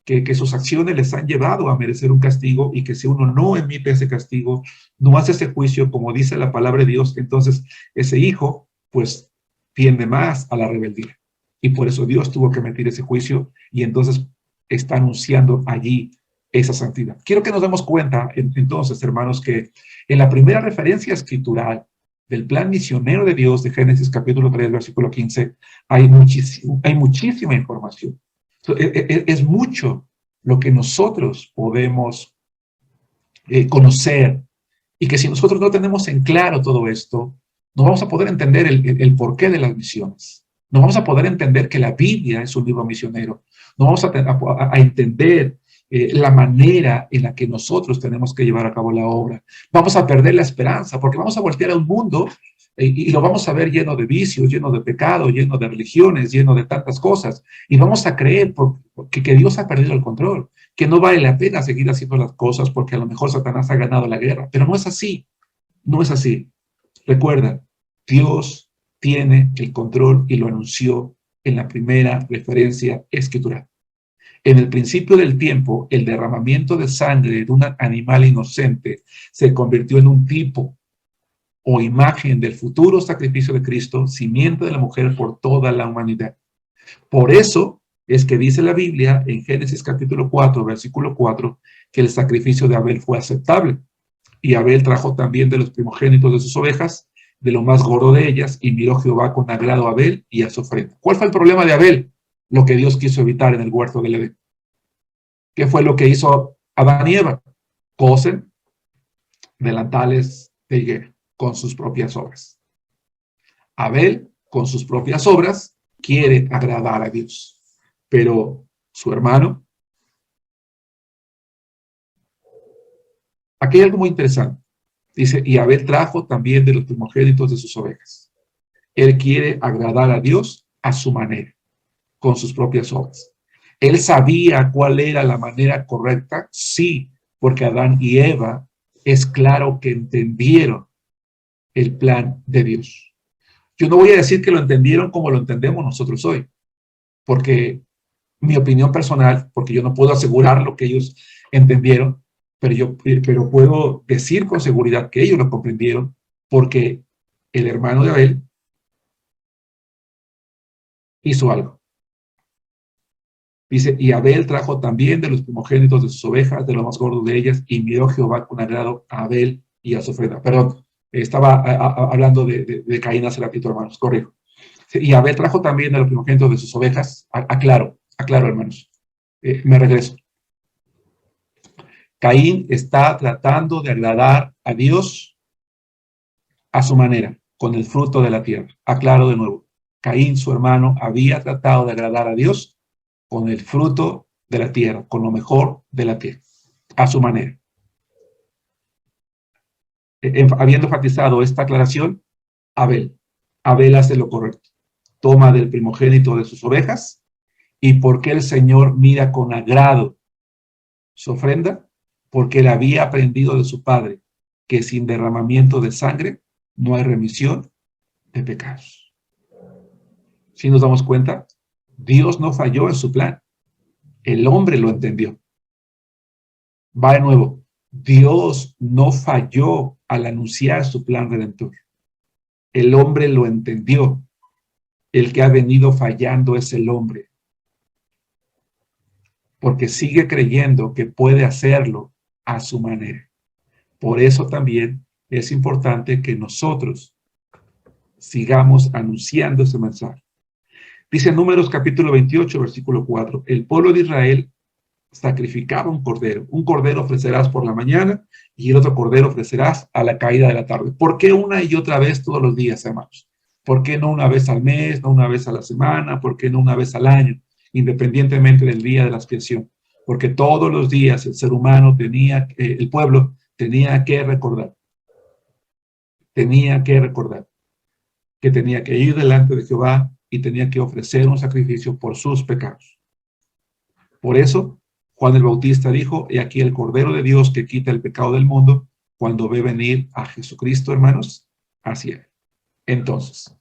que sus acciones les han llevado a merecer un castigo y que si uno no emite ese castigo, no hace ese juicio, como dice la palabra de Dios, entonces ese hijo, pues, tiende más a la rebeldía. Y por eso Dios tuvo que emitir ese juicio y entonces está anunciando allí esa santidad. Quiero que nos demos cuenta, entonces, hermanos, que en la primera referencia escritural del plan misionero de Dios de Génesis capítulo 3, versículo 15, hay muchísima información. Es mucho lo que nosotros podemos conocer y que si nosotros no tenemos en claro todo esto, no vamos a poder entender el porqué de las misiones. No vamos a poder entender que la Biblia es un libro misionero. No vamos a entender la manera en la que nosotros tenemos que llevar a cabo la obra. Vamos a perder la esperanza porque vamos a voltear a un mundo y lo vamos a ver lleno de vicios, lleno de pecado, lleno de religiones, lleno de tantas cosas. Y vamos a creer que Dios ha perdido el control, que no vale la pena seguir haciendo las cosas porque a lo mejor Satanás ha ganado la guerra. Pero no es así, no es así. Recuerda, Dios tiene el control y lo anunció en la primera referencia escritural. En el principio del tiempo, el derramamiento de sangre de un animal inocente se convirtió en un tipo o imagen del futuro sacrificio de Cristo, simiente de la mujer por toda la humanidad. Por eso es que dice la Biblia en Génesis capítulo 4, versículo 4, que el sacrificio de Abel fue aceptable. Y Abel trajo también de los primogénitos de sus ovejas, de lo más gordo de ellas, y miró Jehová con agrado a Abel y a su ofrenda. ¿Cuál fue el problema de Abel? Lo que Dios quiso evitar en el huerto del Edén. ¿Qué fue lo que hizo Adán y Eva? Cosen delantales de higuera con sus propias obras. Abel, con sus propias obras, quiere agradar a Dios. Pero su hermano, aquí hay algo muy interesante. Dice, y Abel trajo también de los primogénitos de sus ovejas. Él quiere agradar a Dios a su manera, con sus propias obras. Él sabía cuál era la manera correcta, sí, porque Adán y Eva es claro que entendieron el plan de Dios. Yo no voy a decir que lo entendieron como lo entendemos nosotros hoy, porque mi opinión personal, porque yo no puedo asegurar lo que ellos entendieron, pero puedo decir con seguridad que ellos lo comprendieron porque el hermano de Abel hizo algo. Dice, y Abel trajo también de los primogénitos de sus ovejas, de los más gordos de ellas, y miró Jehová con agrado a Abel y a su ofrenda. Perdón, estaba hablando de Caín hace ratito, hermanos, corrijo. Y Abel trajo también de los primogénitos de sus ovejas. Aclaro, hermanos. Me regreso. Caín está tratando de agradar a Dios a su manera, con el fruto de la tierra. Aclaro de nuevo. Caín, su hermano, había tratado de agradar a Dios con el fruto de la tierra, con lo mejor de la tierra, a su manera. Habiendo enfatizado esta aclaración, Abel hace lo correcto. Toma del primogénito de sus ovejas. ¿Y por qué el Señor mira con agrado su ofrenda? Porque él había aprendido de su padre que sin derramamiento de sangre no hay remisión de pecados. Si nos damos cuenta, Dios no falló en su plan. El hombre lo entendió. Va de nuevo. Dios no falló al anunciar su plan redentor. El hombre lo entendió. El que ha venido fallando es el hombre. Porque sigue creyendo que puede hacerlo a su manera. Por eso también es importante que nosotros sigamos anunciando ese mensaje. Dice en Números capítulo 28, versículo 4, el pueblo de Israel sacrificaba un cordero ofrecerás por la mañana y el otro cordero ofrecerás a la caída de la tarde. ¿Por qué una y otra vez todos los días, hermanos? ¿Por qué no una vez al mes, no una vez a la semana? ¿Por qué no una vez al año? Independientemente del día de la expiación. Porque todos los días el ser humano el pueblo tenía que recordar que tenía que ir delante de Jehová y tenía que ofrecer un sacrificio por sus pecados. Por eso, Juan el Bautista dijo, he aquí el Cordero de Dios que quita el pecado del mundo, cuando ve venir a Jesucristo, hermanos, hacia él. Entonces,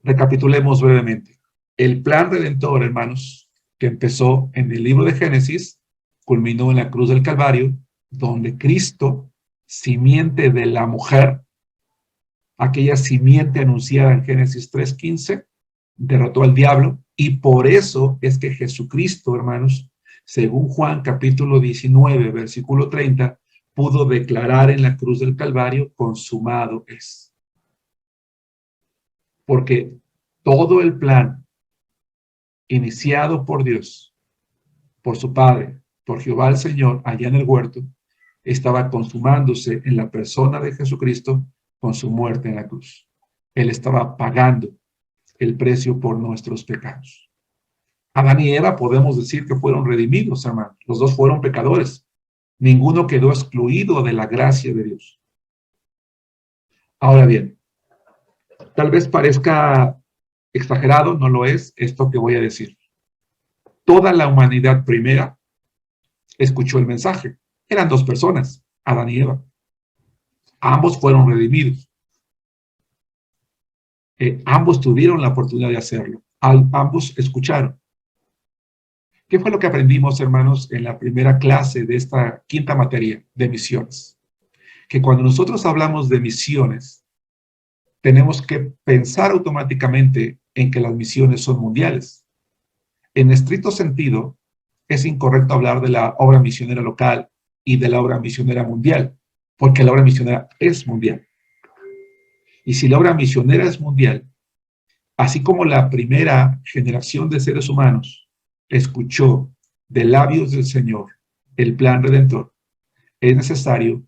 recapitulemos brevemente. El plan redentor, hermanos, que empezó en el libro de Génesis, culminó en la cruz del Calvario, donde Cristo, simiente de la mujer, aquella simiente anunciada en Génesis 3:15, derrotó al diablo, y por eso es que Jesucristo, hermanos, según Juan capítulo 19, versículo 30, pudo declarar en la cruz del Calvario, consumado es. Porque todo el plan iniciado por Dios, por su Padre, por Jehová el Señor, allá en el huerto, estaba consumándose en la persona de Jesucristo con su muerte en la cruz. Él estaba pagando el precio por nuestros pecados. Adán y Eva podemos decir que fueron redimidos, hermanos. Los dos fueron pecadores. Ninguno quedó excluido de la gracia de Dios. Ahora bien, tal vez parezca exagerado, no lo es, esto que voy a decir. Toda la humanidad primera escuchó el mensaje. Eran dos personas, Adán y Eva. Ambos fueron redimidos. Ambos tuvieron la oportunidad de hacerlo. Ambos escucharon. ¿Qué fue lo que aprendimos, hermanos, en la primera clase de esta quinta materia de misiones? Que cuando nosotros hablamos de misiones, tenemos que pensar automáticamente en que las misiones son mundiales. En estricto sentido, es incorrecto hablar de la obra misionera local y de la obra misionera mundial, porque la obra misionera es mundial. Y si la obra misionera es mundial, así como la primera generación de seres humanos escuchó de labios del Señor el plan redentor, es necesario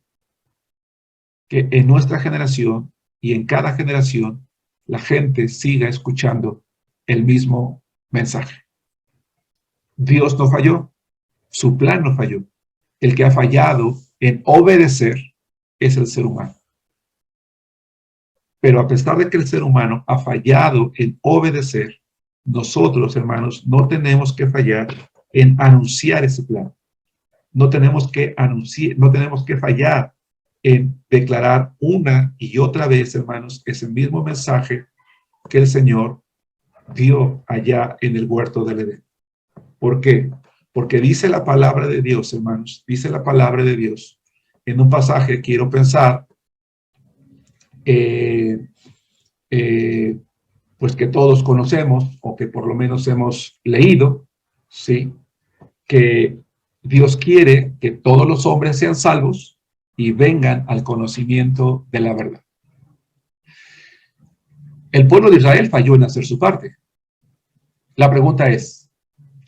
que en nuestra generación y en cada generación la gente siga escuchando el mismo mensaje. Dios no falló, su plan no falló. El que ha fallado en obedecer es el ser humano. Pero a pesar de que el ser humano ha fallado en obedecer, nosotros, hermanos, no tenemos que fallar en anunciar ese plan. No tenemos que fallar en declarar una y otra vez, hermanos, ese mismo mensaje que el Señor dio allá en el huerto del Edén. ¿Por qué? Porque dice la palabra de Dios, hermanos, dice la palabra de Dios. En un pasaje quiero pensar, eh, eh, pues que todos conocemos, o que por lo menos hemos leído, ¿sí? Que Dios quiere que todos los hombres sean salvos y vengan al conocimiento de la verdad. El pueblo de Israel falló en hacer su parte. La pregunta es,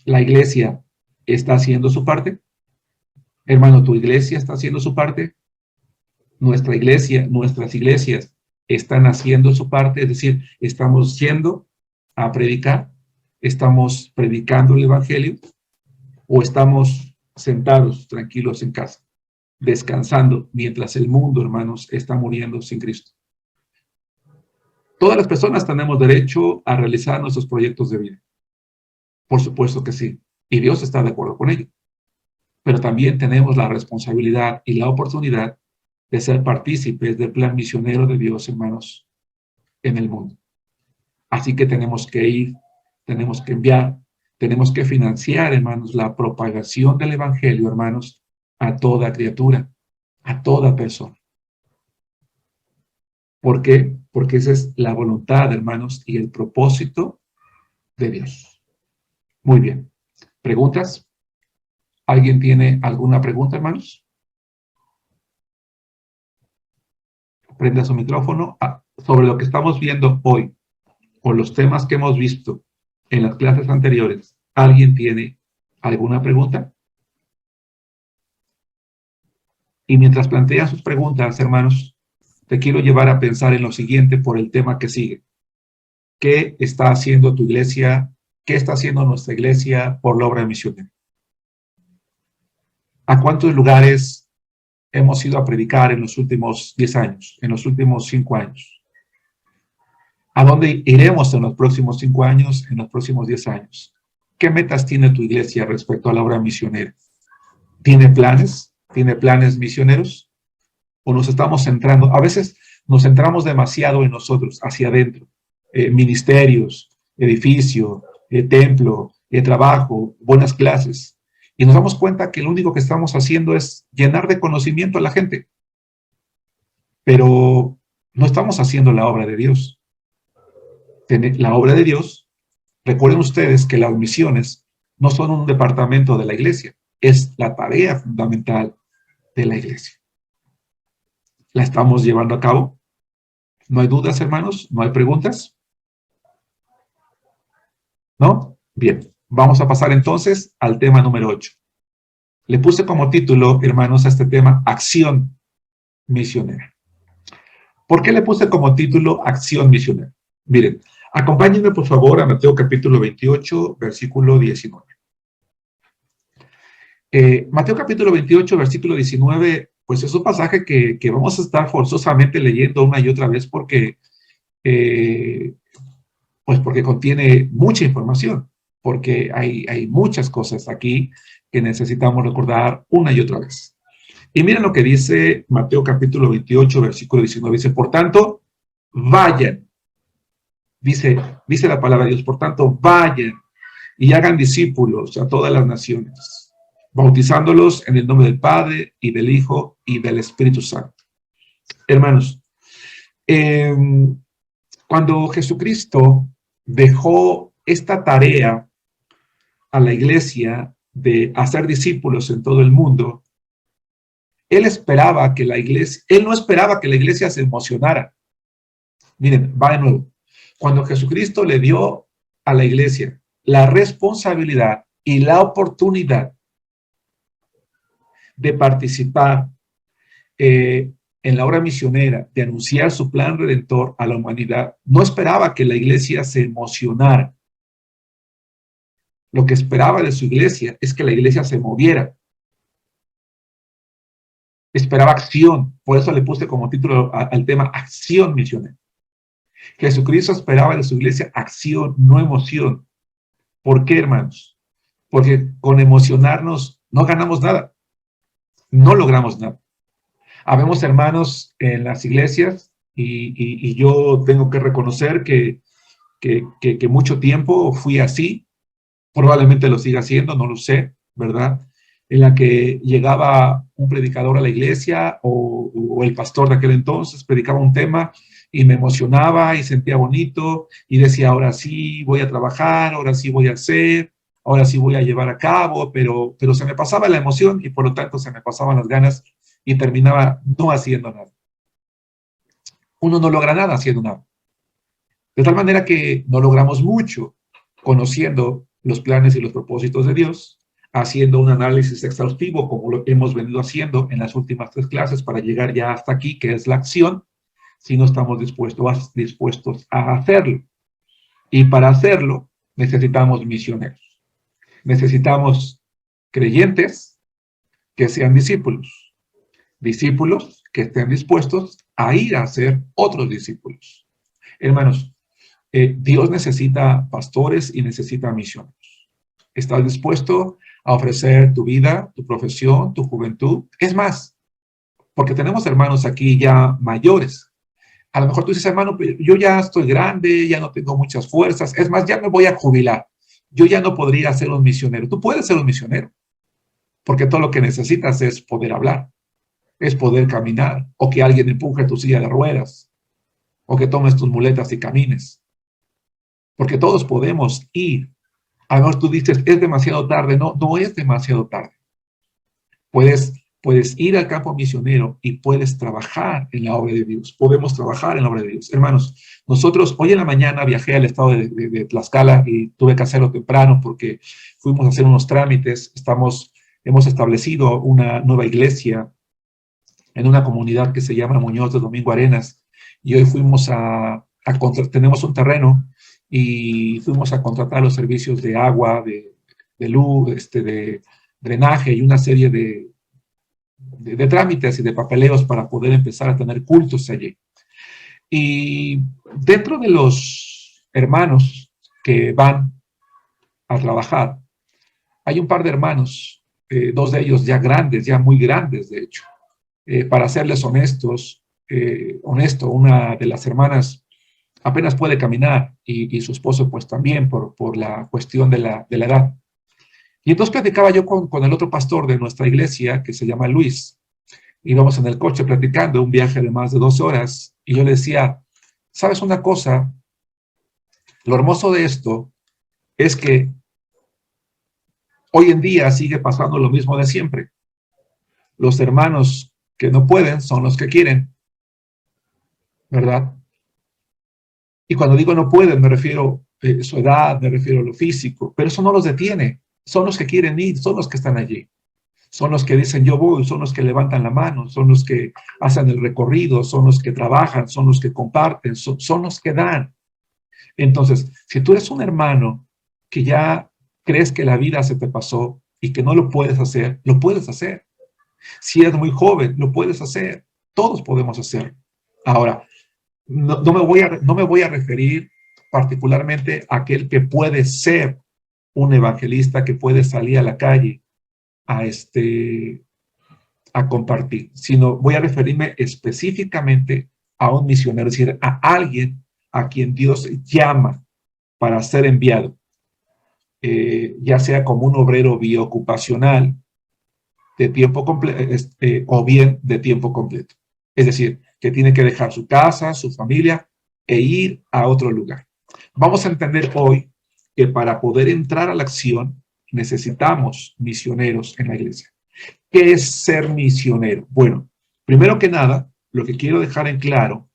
¿la iglesia está haciendo su parte? Hermano, ¿tu iglesia está haciendo su parte? Nuestra iglesia, nuestras iglesias están haciendo su parte, es decir, estamos yendo a predicar, estamos predicando el evangelio, o estamos sentados tranquilos en casa, descansando mientras el mundo, hermanos, está muriendo sin Cristo. Todas las personas tenemos derecho a realizar nuestros proyectos de vida. Por supuesto que sí, y Dios está de acuerdo con ello. Pero también tenemos la responsabilidad y la oportunidad de ser partícipes del plan misionero de Dios, hermanos, en el mundo. Así que tenemos que ir, tenemos que enviar, tenemos que financiar, hermanos, la propagación del evangelio, hermanos, a toda criatura, a toda persona. ¿Por qué? Porque esa es la voluntad, hermanos, y el propósito de Dios. Muy bien. ¿Preguntas? ¿Alguien tiene alguna pregunta, hermanos? Prenda su micrófono sobre lo que estamos viendo hoy, o los temas que hemos visto en las clases anteriores. ¿Alguien tiene alguna pregunta? Y mientras plantean sus preguntas, hermanos, te quiero llevar a pensar en lo siguiente por el tema que sigue. ¿Qué está haciendo tu iglesia? ¿Qué está haciendo nuestra iglesia por la obra misionera? ¿A cuántos lugares hemos ido a predicar en los últimos 10 años, en los últimos 5 años? ¿A dónde iremos en los próximos 5 años, en los próximos 10 años? ¿Qué metas tiene tu iglesia respecto a la obra misionera? ¿Tiene planes? ¿Tiene planes misioneros? ¿O nos estamos centrando? A veces nos centramos demasiado en nosotros, hacia adentro. Ministerios, edificio, templo, trabajo, buenas clases. Y nos damos cuenta que lo único que estamos haciendo es llenar de conocimiento a la gente. Pero no estamos haciendo la obra de Dios. La obra de Dios, recuerden ustedes que las misiones no son un departamento de la iglesia, es la tarea fundamental de la iglesia. ¿La estamos llevando a cabo? ¿No hay dudas, hermanos? ¿No hay preguntas? ¿No? Bien, vamos a pasar entonces al tema número 8. Le puse como título, hermanos, a este tema, Acción Misionera. ¿Por qué le puse como título Acción Misionera? Miren, acompáñenme por favor a Mateo capítulo 28, versículo 19. Mateo capítulo 28, versículo 19, pues es un pasaje que vamos a estar forzosamente leyendo una y otra vez porque contiene mucha información, porque hay muchas cosas aquí que necesitamos recordar una y otra vez. Y miren lo que dice Mateo capítulo 28, versículo 19, dice, por tanto, vayan, dice la palabra de Dios, por tanto, vayan y hagan discípulos a todas las naciones, bautizándolos en el nombre del Padre y del Hijo y del Espíritu Santo. Hermanos, cuando Jesucristo dejó esta tarea a la iglesia de hacer discípulos en todo el mundo, él no esperaba que la iglesia se emocionara. Miren, va de nuevo. Cuando Jesucristo le dio a la iglesia la responsabilidad y la oportunidad de participar en la obra misionera, de anunciar su plan redentor a la humanidad, no esperaba que la iglesia se emocionara. Lo que esperaba de su iglesia es que la iglesia se moviera. Esperaba acción, por eso le puse como título al tema Acción Misionera. Jesucristo esperaba de su iglesia acción, no emoción. ¿Por qué, hermanos? Porque con emocionarnos no ganamos nada, no logramos nada. Habemos hermanos en las iglesias y yo tengo que reconocer que mucho tiempo fui así, probablemente lo siga haciendo, no lo sé, ¿verdad? En la que llegaba un predicador a la iglesia o el pastor de aquel entonces predicaba un tema y me emocionaba y sentía bonito y decía, ahora sí voy a trabajar, ahora sí voy a hacer, ahora sí voy a llevar a cabo, pero se me pasaba la emoción y por lo tanto se me pasaban las ganas y terminaba no haciendo nada. Uno no logra nada haciendo nada. De tal manera que no logramos mucho conociendo los planes y los propósitos de Dios, haciendo un análisis exhaustivo como lo hemos venido haciendo en las últimas 3 clases para llegar ya hasta aquí, que es la acción, si no estamos dispuestos a hacerlo. Y para hacerlo necesitamos misioneros. Necesitamos creyentes que sean discípulos. Discípulos que estén dispuestos a ir a ser otros discípulos. Hermanos, Dios necesita pastores y necesita misioneros. ¿Estás dispuesto a ofrecer tu vida, tu profesión, tu juventud? Es más, porque tenemos hermanos aquí ya mayores. A lo mejor tú dices, hermano, yo ya estoy grande, ya no tengo muchas fuerzas. Es más, ya me voy a jubilar. Yo ya no podría ser un misionero. Tú puedes ser un misionero, porque todo lo que necesitas es poder hablar, es poder caminar, o que alguien empuje tu silla de ruedas, o que tomes tus muletas y camines. Porque todos podemos ir. A lo mejor tú dices, es demasiado tarde. No, no es demasiado tarde. Puedes ir al campo misionero y puedes trabajar en la obra de Dios. Podemos trabajar en la obra de Dios. Hermanos, nosotros hoy en la mañana viajé al estado de Tlaxcala y tuve que hacerlo temprano porque fuimos a hacer unos trámites. Hemos establecido una nueva iglesia en una comunidad que se llama Muñoz de Domingo Arenas. Y hoy fuimos tenemos un terreno y fuimos a contratar los servicios de agua, de luz, de drenaje y una serie de trámites y de papeleos para poder empezar a tener cultos allí. Y dentro de los hermanos que van a trabajar, hay un par de hermanos, 2 de ellos ya grandes, ya muy grandes de hecho. Para serles honesto, una de las hermanas apenas puede caminar y su esposo pues también por la cuestión de la edad. Y entonces platicaba yo con el otro pastor de nuestra iglesia, que se llama Luis. Íbamos en el coche platicando, un viaje de más de 2 horas, y yo le decía, ¿sabes una cosa? Lo hermoso de esto es que hoy en día sigue pasando lo mismo de siempre. Los hermanos que no pueden son los que quieren, ¿verdad? Y cuando digo no pueden, me refiero a su edad, me refiero a lo físico, pero eso no los detiene. Son los que quieren ir, son los que están allí. Son los que dicen yo voy, son los que levantan la mano, son los que hacen el recorrido, son los que trabajan, son los que comparten, son los que dan. Entonces, si tú eres un hermano que ya crees que la vida se te pasó y que no lo puedes hacer, lo puedes hacer. Si eres muy joven, lo puedes hacer. Todos podemos hacerlo. Ahora, no me voy a referir particularmente a aquel que puede ser un evangelista, que puede salir a la calle a compartir, sino voy a referirme específicamente a un misionero, es decir, a alguien a quien Dios llama para ser enviado, ya sea como un obrero biocupacional de tiempo completo, o bien de tiempo completo. Es decir, que tiene que dejar su casa, su familia e ir a otro lugar. Vamos a entender hoy que para poder entrar a la acción necesitamos misioneros en la iglesia. ¿Qué es ser misionero? Bueno, primero que nada, lo que quiero dejar en claro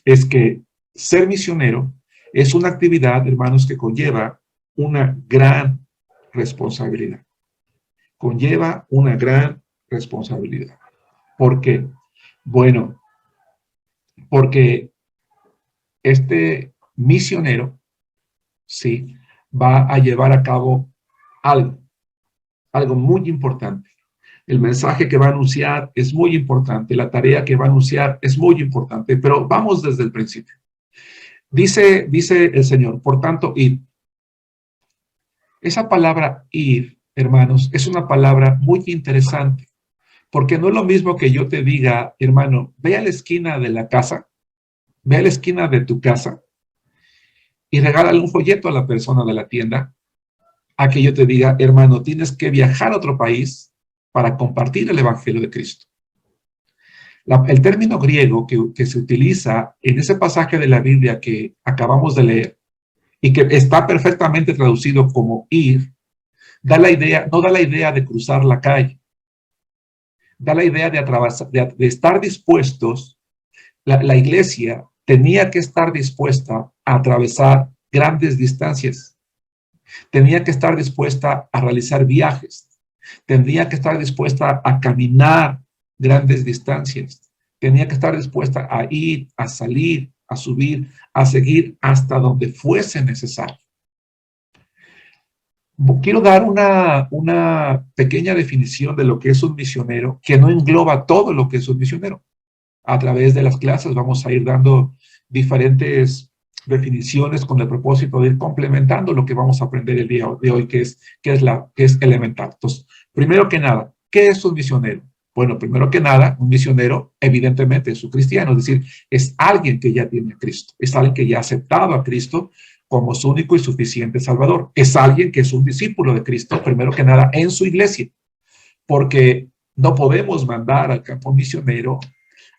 es que ser misionero es una actividad, hermanos, que conlleva una gran responsabilidad. Conlleva una gran responsabilidad. ¿Por qué? Bueno, porque este misionero, sí, va a llevar a cabo algo muy importante. El mensaje que va a anunciar es muy importante, la tarea que va a anunciar es muy importante, pero vamos desde el principio. Dice el Señor, por tanto, id. Esa palabra ir, hermanos, es una palabra muy interesante, porque no es lo mismo que yo te diga, hermano, ve a la esquina de la casa, ve a la esquina de tu casa y regálale un folleto a la persona de la tienda, a que yo te diga, hermano, tienes que viajar a otro país para compartir el evangelio de Cristo. El término griego que se utiliza en ese pasaje de la Biblia que acabamos de leer y que está perfectamente traducido como ir, da la idea, no da la idea de cruzar la calle, da la idea de atravesar, de estar dispuestos. La iglesia tenía que estar dispuesta a atravesar grandes distancias, tenía que estar dispuesta a realizar viajes, tendría que estar dispuesta a caminar grandes distancias, tenía que estar dispuesta a ir, a salir, a subir, a seguir hasta donde fuese necesario. Quiero dar una pequeña definición de lo que es un misionero, que no engloba todo lo que es un misionero. A través de las clases vamos a ir dando diferentes definiciones con el propósito de ir complementando lo que vamos a aprender el día de hoy, que es elemental. Entonces, primero que nada, ¿qué es un misionero? Bueno, primero que nada, un misionero evidentemente es un cristiano, es decir, es alguien que ya tiene a Cristo, es alguien que ya ha aceptado a Cristo como su único y suficiente Salvador. Es alguien que es un discípulo de Cristo, primero que nada, en su iglesia, porque no podemos mandar al campo misionero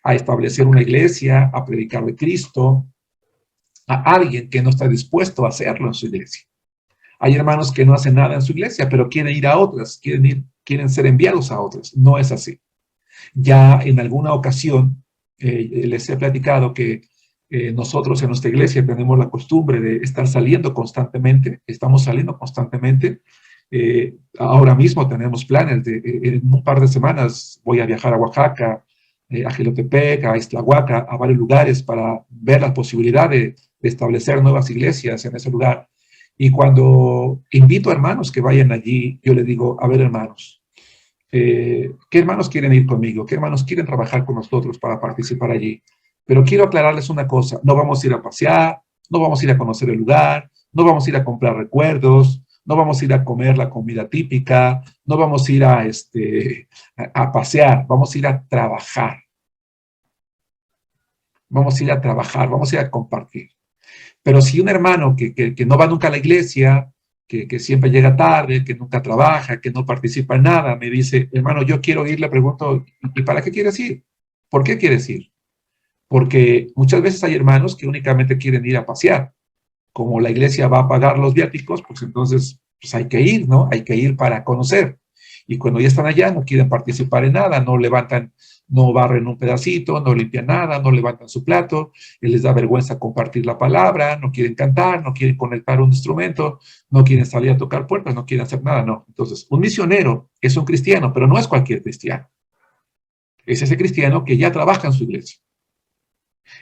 a establecer una iglesia, a predicar de Cristo, a alguien que no está dispuesto a hacerlo en su iglesia. Hay hermanos que no hacen nada en su iglesia, pero quieren ir a otras, quieren ser enviados a otras. No es así. Ya en alguna ocasión les he platicado que nosotros en nuestra iglesia tenemos la costumbre de estar saliendo constantemente, estamos saliendo constantemente. Ahora mismo tenemos planes en un par de semanas voy a viajar a Oaxaca, a Jilotepec, a Ixtlahuaca, a varios lugares para ver la posibilidad de establecer nuevas iglesias en ese lugar. Y cuando invito a hermanos que vayan allí, yo les digo, a ver hermanos, ¿qué hermanos quieren ir conmigo? ¿Qué hermanos quieren trabajar con nosotros para participar allí? Pero quiero aclararles una cosa, no vamos a ir a pasear, no vamos a ir a conocer el lugar, no vamos a ir a comprar recuerdos, no vamos a ir a comer la comida típica, no vamos a ir a pasear, vamos a ir a trabajar. Vamos a ir a trabajar, vamos a ir a compartir. Pero si un hermano que no va nunca a la iglesia, que siempre llega tarde, que nunca trabaja, que no participa en nada, me dice, hermano, yo quiero ir, le pregunto, ¿y para qué quieres ir? ¿Por qué quieres ir? Porque muchas veces hay hermanos que únicamente quieren ir a pasear. Como la iglesia va a pagar los viáticos, pues entonces pues hay que ir, ¿no? Hay que ir para conocer. Y cuando ya están allá, no quieren participar en nada, no levantan, no barren un pedacito, no limpian nada, no levantan su plato, les da vergüenza compartir la palabra, no quieren cantar, no quieren conectar un instrumento, no quieren salir a tocar puertas, no quieren hacer nada, no. Entonces, un misionero es un cristiano, pero no es cualquier cristiano. Es ese cristiano que ya trabaja en su iglesia.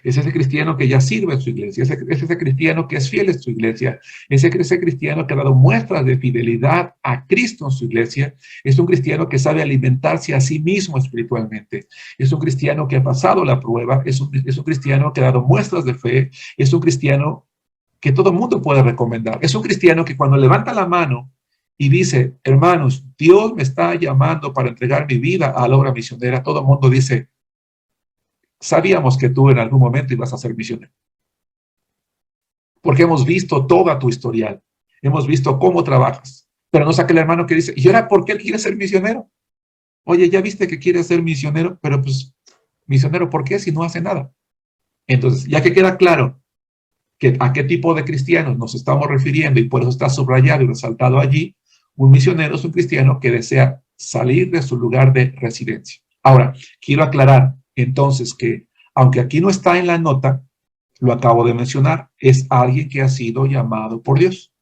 Es ese cristiano que ya sirve en su iglesia, es ese cristiano que es fiel en su iglesia, es ese cristiano que ha dado muestras de fidelidad a Cristo en su iglesia, es un cristiano que sabe alimentarse a sí mismo espiritualmente, es un cristiano que ha pasado la prueba, es un cristiano que ha dado muestras de fe, es un cristiano que todo el mundo puede recomendar, es un cristiano que cuando levanta la mano y dice, hermanos, Dios me está llamando para entregar mi vida a la obra misionera, todo el mundo dice, sabíamos que tú en algún momento ibas a ser misionero. Porque hemos visto toda tu historial. Hemos visto cómo trabajas. Pero no es aquel hermano que dice, ¿y ahora por qué él quiere ser misionero? Oye, ya viste que quiere ser misionero, pero pues, misionero, ¿por qué si no hace nada? Entonces, ya que queda claro que a qué tipo de cristianos nos estamos refiriendo y por eso está subrayado y resaltado allí, un misionero es un cristiano que desea salir de su lugar de residencia. Ahora, quiero aclarar entonces que, aunque aquí no está en la nota, lo acabo de mencionar, es alguien que ha sido llamado por Dios.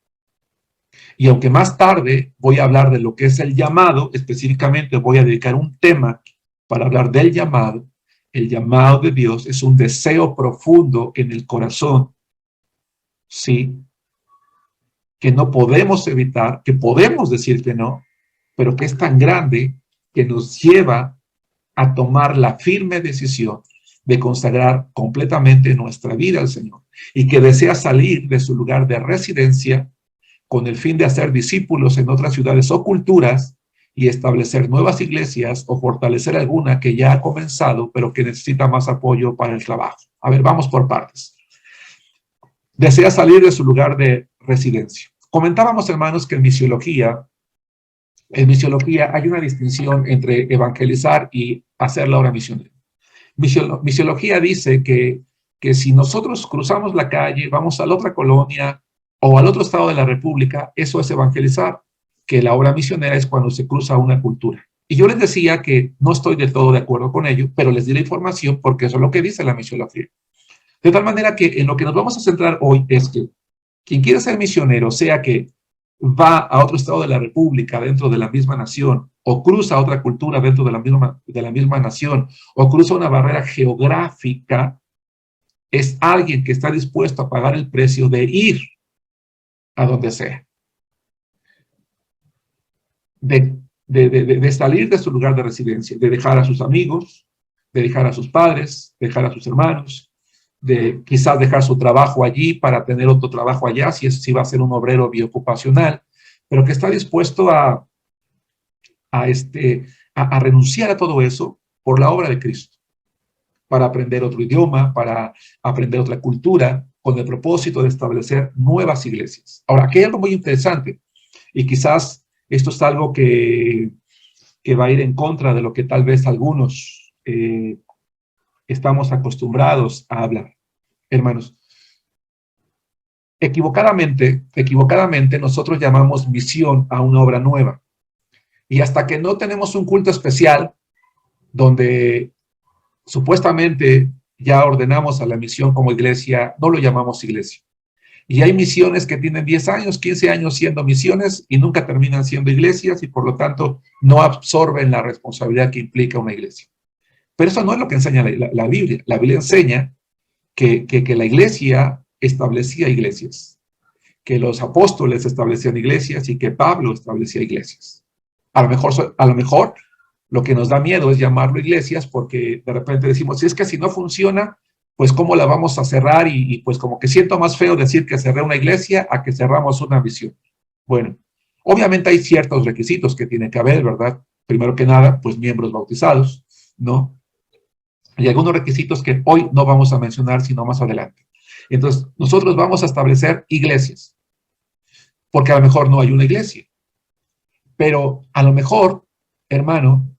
Y aunque más tarde voy a hablar de lo que es el llamado, específicamente voy a dedicar un tema para hablar del llamado, el llamado de Dios es un deseo profundo en el corazón, sí, que no podemos evitar, que podemos decir que no, pero que es tan grande que nos lleva a tomar la firme decisión de consagrar completamente nuestra vida al Señor y que desea salir de su lugar de residencia con el fin de hacer discípulos en otras ciudades o culturas y establecer nuevas iglesias o fortalecer alguna que ya ha comenzado pero que necesita más apoyo para el trabajo. A ver, vamos por partes. Desea salir de su lugar de residencia. Comentábamos, hermanos, que en misiología hay una distinción entre evangelizar y hacer la obra misionera. Misiología dice que si nosotros cruzamos la calle, vamos a la otra colonia o al otro estado de la República, eso es evangelizar, que la obra misionera es cuando se cruza una cultura. Y yo les decía que no estoy del todo de acuerdo con ello, pero les di la información porque eso es lo que dice la misiología. De tal manera que en lo que nos vamos a centrar hoy es que quien quiere ser misionero, sea que va a otro estado de la República dentro de la misma nación, o cruza otra cultura dentro de la misma nación, o cruza una barrera geográfica, es alguien que está dispuesto a pagar el precio de ir a donde sea, de salir de su lugar de residencia, de dejar a sus amigos, de dejar a sus padres, dejar a sus hermanos, de quizás dejar su trabajo allí para tener otro trabajo allá, si va a ser un obrero biocupacional, pero que está dispuesto a renunciar a todo eso por la obra de Cristo, para aprender otro idioma, para aprender otra cultura, con el propósito de establecer nuevas iglesias. Ahora, aquí hay algo muy interesante, y quizás esto es algo que va a ir en contra de lo que tal vez algunos estamos acostumbrados a hablar. Hermanos, equivocadamente nosotros llamamos misión a una obra nueva. Y hasta que no tenemos un culto especial donde supuestamente ya ordenamos a la misión como iglesia, no lo llamamos iglesia. Y hay misiones que tienen 10 años, 15 años siendo misiones y nunca terminan siendo iglesias y por lo tanto no absorben la responsabilidad que implica una iglesia. Pero eso no es lo que enseña la Biblia. La Biblia enseña que la iglesia establecía iglesias, que los apóstoles establecían iglesias y que Pablo establecía iglesias. A lo mejor lo que nos da miedo es llamarlo iglesias porque de repente decimos, si es que si no funciona, pues cómo la vamos a cerrar y pues como que siento más feo decir que cerré una iglesia a que cerramos una misión. Bueno, obviamente hay ciertos requisitos que tiene que haber, ¿verdad? Primero que nada, pues miembros bautizados, ¿no? Y algunos requisitos que hoy no vamos a mencionar, sino más adelante. Entonces, nosotros vamos a establecer iglesias, porque a lo mejor no hay una iglesia, pero a lo mejor, hermano,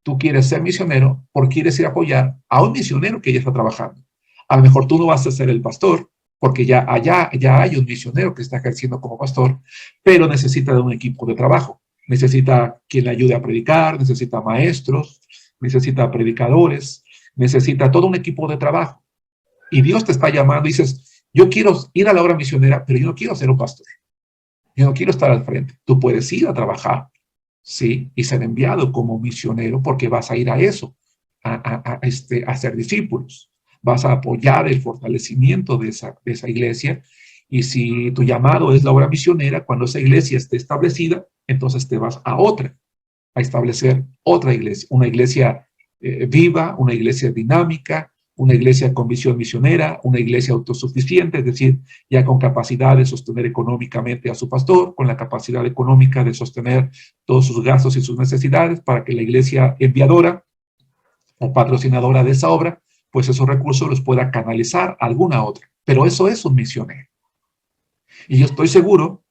tú quieres ser misionero porque quieres ir a apoyar a un misionero que ya está trabajando. A lo mejor tú no vas a ser el pastor, porque ya hay un misionero que está ejerciendo como pastor, pero necesita de un equipo de trabajo. Necesita quien le ayude a predicar, necesita maestros, necesita predicadores, necesita todo un equipo de trabajo. Y Dios te está llamando y dices, yo quiero ir a la obra misionera, pero yo no quiero ser un pastor. Yo no quiero estar al frente. Tú puedes ir a trabajar, ¿sí? Y ser enviado como misionero porque vas a ir a eso, a ser discípulos. Vas a apoyar el fortalecimiento de esa iglesia. Y si tu llamado es la obra misionera, cuando esa iglesia esté establecida, entonces te vas a otra, a establecer otra iglesia, una iglesia viva, una iglesia dinámica, una iglesia con visión misionera, una iglesia autosuficiente, es decir, ya con capacidad de sostener económicamente a su pastor, con la capacidad económica de sostener todos sus gastos y sus necesidades para que la iglesia enviadora o patrocinadora de esa obra, pues esos recursos los pueda canalizar a alguna otra. Pero eso es un misionero. Y yo estoy seguro,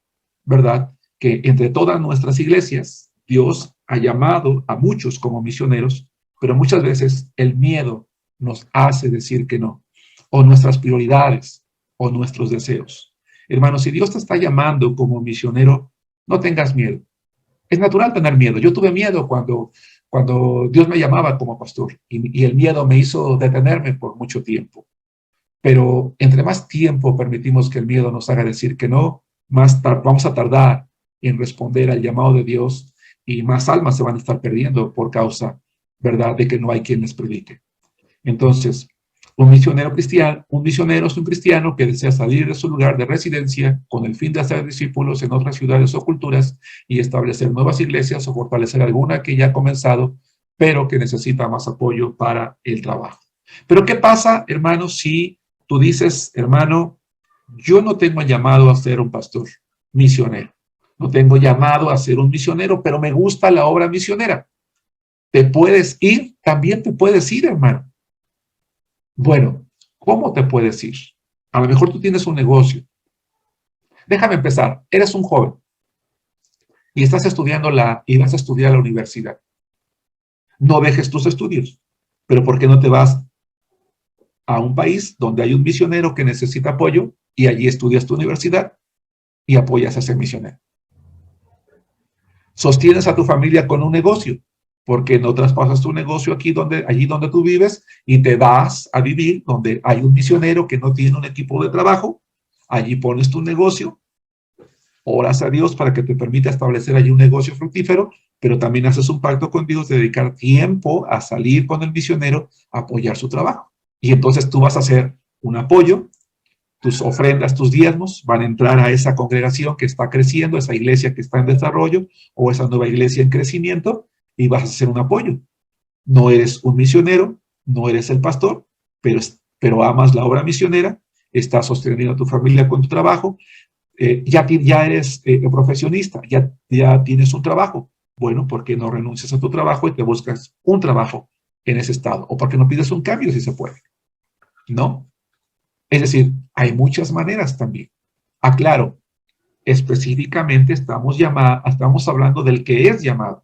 ¿verdad?, que entre todas nuestras iglesias, Dios ha llamado a muchos como misioneros, pero muchas veces el miedo nos hace decir que no, o nuestras prioridades, o nuestros deseos. Hermanos, si Dios te está llamando como misionero, no tengas miedo. Es natural tener miedo. Yo tuve miedo cuando Dios me llamaba como pastor y el miedo me hizo detenerme por mucho tiempo. Pero entre más tiempo permitimos que el miedo nos haga decir que no, más vamos a tardar en responder al llamado de Dios y más almas se van a estar perdiendo por causa, ¿verdad?, de que no hay quien les predique. Entonces, un misionero es un cristiano que desea salir de su lugar de residencia con el fin de hacer discípulos en otras ciudades o culturas y establecer nuevas iglesias o fortalecer alguna que ya ha comenzado, pero que necesita más apoyo para el trabajo. Pero ¿qué pasa, hermano, si tú dices, hermano, yo no tengo llamado a ser un pastor misionero, no tengo llamado a ser un misionero, pero me gusta la obra misionera? ¿Te puedes ir? También te puedes ir, hermano. Bueno, ¿cómo te puedes ir? A lo mejor tú tienes un negocio, Déjame empezar. Eres un joven y estás estudiando y vas a estudiar la universidad. No dejes tus estudios, pero ¿por qué no te vas a un país donde hay un misionero que necesita apoyo y allí estudias tu universidad y apoyas a ese misionero? Sostienes a tu familia con un negocio, porque no traspasas tu negocio allí donde tú vives y te vas a vivir donde hay un misionero que no tiene un equipo de trabajo. Allí pones tu negocio, oras a Dios para que te permita establecer allí un negocio fructífero, pero también haces un pacto con Dios de dedicar tiempo a salir con el misionero a apoyar su trabajo. Y entonces tú vas a hacer un apoyo, tus ofrendas, tus diezmos van a entrar a esa congregación que está creciendo, esa iglesia que está en desarrollo o esa nueva iglesia en crecimiento, y vas a hacer un apoyo. No eres un misionero, no eres el pastor, pero amas la obra misionera, estás sosteniendo a tu familia con tu trabajo, ya eres profesionista, ya tienes un trabajo. Bueno, ¿por qué no renuncias a tu trabajo y te buscas un trabajo en ese estado? ¿O por qué no pides un cambio si se puede? ¿No? Es decir, hay muchas maneras también. Aclaro, específicamente estamos hablando del que es llamado.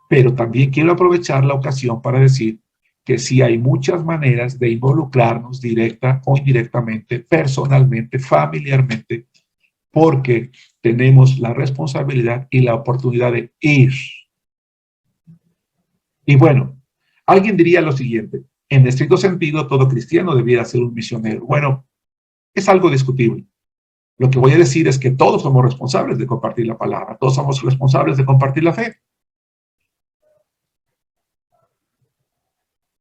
Pero también quiero aprovechar la ocasión para decir que sí hay muchas maneras de involucrarnos directa o indirectamente, personalmente, familiarmente, porque tenemos la responsabilidad y la oportunidad de ir. Y bueno, alguien diría lo siguiente: en estricto sentido, todo cristiano debiera ser un misionero. Bueno, es algo discutible. Lo que voy a decir es que todos somos responsables de compartir la palabra, todos somos responsables de compartir la fe.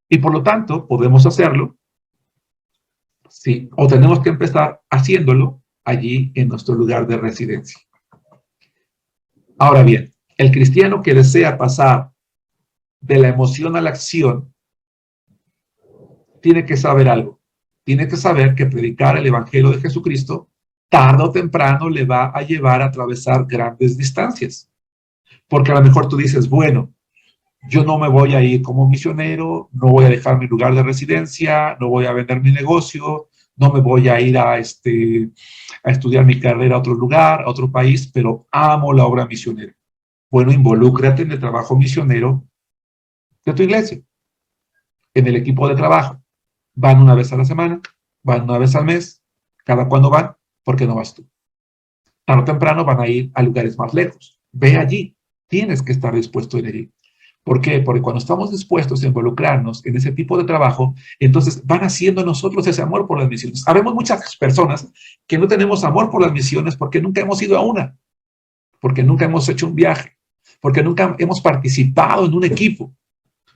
Y por lo tanto, podemos hacerlo, sí, o tenemos que empezar haciéndolo allí en nuestro lugar de residencia. Ahora bien, el cristiano que desea pasar de la emoción a la acción tiene que saber algo. Tiene que saber que predicar el evangelio de Jesucristo tarde o temprano le va a llevar a atravesar grandes distancias. Porque a lo mejor tú dices, bueno, yo no me voy a ir como misionero, no voy a dejar mi lugar de residencia, no voy a vender mi negocio, no me voy a ir a estudiar mi carrera a otro lugar, a otro país, pero amo la obra misionera. Bueno, involúcrate en el trabajo misionero de tu iglesia, en el equipo de trabajo. Van una vez a la semana, van una vez al mes, cada cuando van, ¿por qué no vas tú? Tarde o temprano van a ir a lugares más lejos. Ve allí, tienes que estar dispuesto a ir allí. ¿Por qué? Porque cuando estamos dispuestos a involucrarnos en ese tipo de trabajo, entonces van haciendo en nosotros ese amor por las misiones. Habemos muchas personas que no tenemos amor por las misiones porque nunca hemos ido a una, porque nunca hemos hecho un viaje, porque nunca hemos participado en un equipo,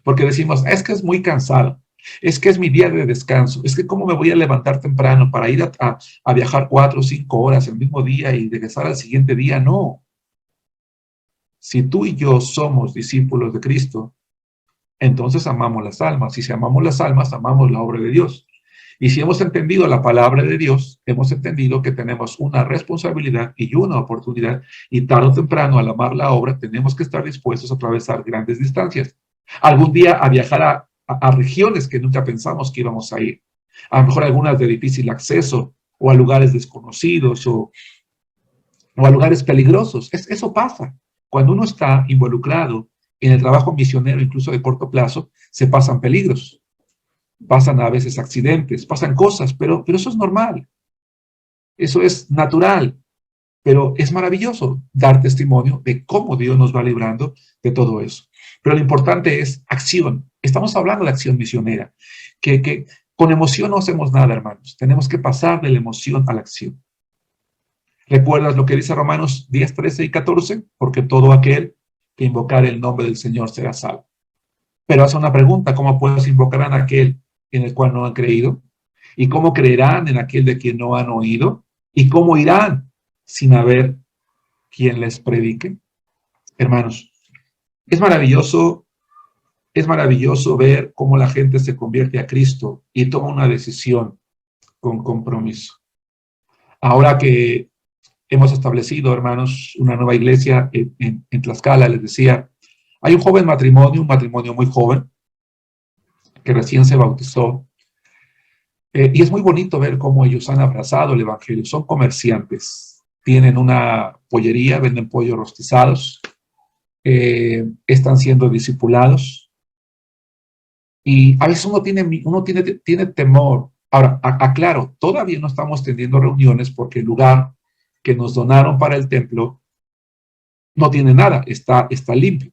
porque decimos, es que es muy cansado, es que es mi día de descanso, es que cómo me voy a levantar temprano para ir a viajar 4 o 5 horas el mismo día y regresar al siguiente día. No. Si tú y yo somos discípulos de Cristo, entonces amamos las almas. Y si amamos las almas, amamos la obra de Dios. Y si hemos entendido la palabra de Dios, hemos entendido que tenemos una responsabilidad y una oportunidad, y tarde o temprano, al amar la obra, tenemos que estar dispuestos a atravesar grandes distancias. Algún día a viajar a regiones que nunca pensamos que íbamos a ir. A lo mejor algunas de difícil acceso, o a lugares desconocidos, o a lugares peligrosos. Eso pasa. Cuando uno está involucrado en el trabajo misionero, incluso de corto plazo, se pasan peligros, pasan a veces accidentes, pasan cosas, pero eso es normal, eso es natural, pero es maravilloso dar testimonio de cómo Dios nos va librando de todo eso. Pero lo importante es acción. Estamos hablando de acción misionera, que con emoción no hacemos nada, hermanos. Tenemos que pasar de la emoción a la acción. ¿Recuerdas lo que dice Romanos 10, 13 y 14? Porque todo aquel que invocar el nombre del Señor será salvo. Pero hace una pregunta: ¿cómo pues invocarán a aquel en el cual no han creído? ¿Y cómo creerán en aquel de quien no han oído? ¿Y cómo irán sin haber quien les predique? Hermanos, es maravilloso ver cómo la gente se convierte a Cristo y toma una decisión con compromiso. Ahora que hemos establecido, hermanos, una nueva iglesia en Tlaxcala, les decía, hay un matrimonio muy joven, que recién se bautizó, Y es muy bonito ver cómo ellos han abrazado el evangelio. Son comerciantes, tienen una pollería, venden pollos rostizados, están siendo discipulados. Y a veces uno tiene temor. Ahora, aclaro, todavía no estamos teniendo reuniones porque el lugar que nos donaron para el templo no tiene nada, está limpio.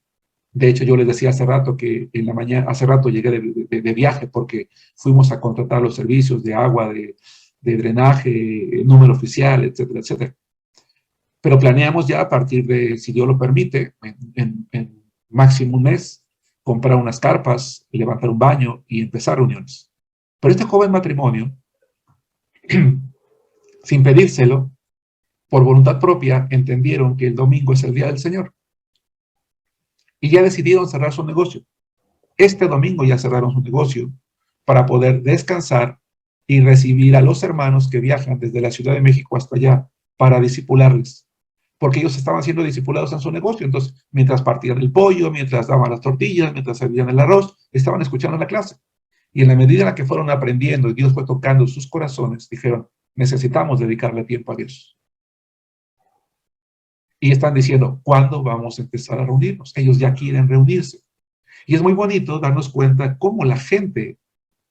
De hecho, yo les decía hace rato que en la mañana, hace rato llegué de viaje porque fuimos a contratar los servicios de agua, de drenaje, número oficial, etcétera, etcétera. Pero planeamos ya a partir de, si Dios lo permite, en máximo un mes, comprar unas carpas, levantar un baño y empezar reuniones. Pero este joven matrimonio, sin pedírselo, por voluntad propia, entendieron que el domingo es el día del Señor y ya decidieron cerrar su negocio. Este domingo ya cerraron su negocio para poder descansar y recibir a los hermanos que viajan desde la Ciudad de México hasta allá para discipularles, porque ellos estaban siendo discipulados en su negocio. Entonces, mientras partían el pollo, mientras daban las tortillas, mientras servían el arroz, estaban escuchando la clase. Y en la medida en la que fueron aprendiendo y Dios fue tocando sus corazones, dijeron, necesitamos dedicarle tiempo a Dios. Y están diciendo, ¿cuándo vamos a empezar a reunirnos? Ellos ya quieren reunirse. Y es muy bonito darnos cuenta cómo la gente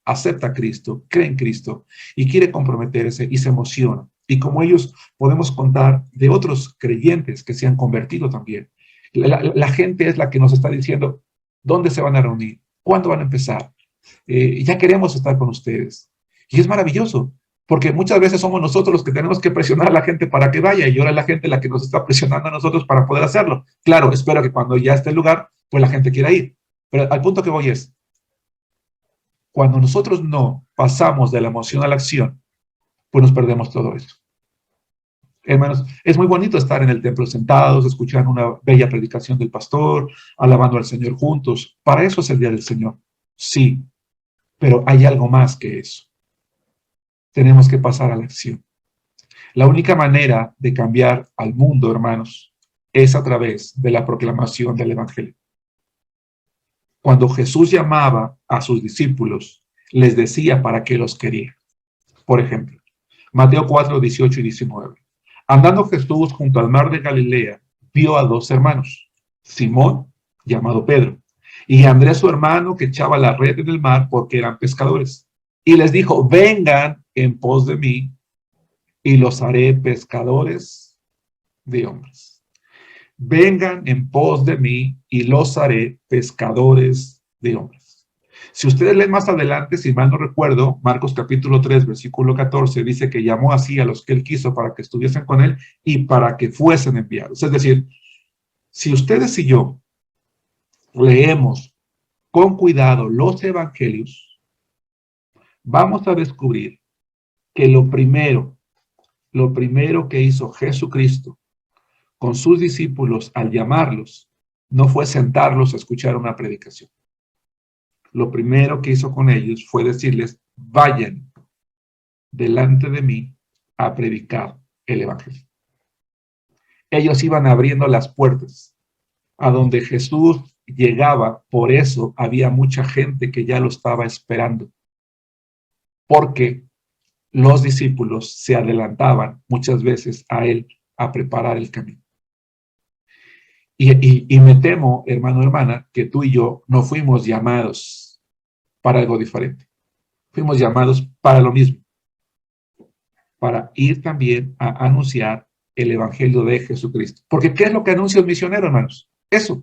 acepta a Cristo, cree en Cristo y quiere comprometerse y se emociona. Y como ellos podemos contar de otros creyentes que se han convertido también. La gente es la que nos está diciendo dónde se van a reunir, cuándo van a empezar. Ya queremos estar con ustedes. Y es maravilloso, porque muchas veces somos nosotros los que tenemos que presionar a la gente para que vaya y ahora es la gente la que nos está presionando a nosotros para poder hacerlo. Claro, espero que cuando ya esté el lugar, pues la gente quiera ir. Pero al punto que voy es, cuando nosotros no pasamos de la emoción a la acción, pues nos perdemos todo eso. Hermanos, es muy bonito estar en el templo sentados, escuchando una bella predicación del pastor, alabando al Señor juntos. Para eso es el día del Señor. Sí, pero hay algo más que eso. Tenemos que pasar a la acción. La única manera de cambiar al mundo, hermanos, es a través de la proclamación del Evangelio. Cuando Jesús llamaba a sus discípulos, les decía para qué los quería. Por ejemplo, Mateo 4, 18 y 19. Andando Jesús junto al mar de Galilea, vio a dos hermanos, Simón, llamado Pedro, y Andrés su hermano, que echaba la red en el mar porque eran pescadores. Y les dijo, vengan en pos de mí y los haré pescadores de hombres. Vengan en pos de mí y los haré pescadores de hombres. Si ustedes leen más adelante, si mal no recuerdo, Marcos capítulo 3, versículo 14, dice que llamó así a los que él quiso para que estuviesen con él y para que fuesen enviados. Es decir, si ustedes y yo leemos con cuidado los evangelios, vamos a descubrir que lo primero que hizo Jesucristo con sus discípulos al llamarlos, no fue sentarlos a escuchar una predicación. Lo primero que hizo con ellos fue decirles, vayan delante de mí a predicar el evangelio. Ellos iban abriendo las puertas a donde Jesús llegaba, por eso había mucha gente que ya lo estaba esperando, porque los discípulos se adelantaban muchas veces a él a preparar el camino. Y me temo, hermano, hermana, que tú y yo no fuimos llamados para algo diferente. Fuimos llamados para lo mismo, para ir también a anunciar el evangelio de Jesucristo. Porque ¿qué es lo que anuncia el misionero, hermanos? Eso,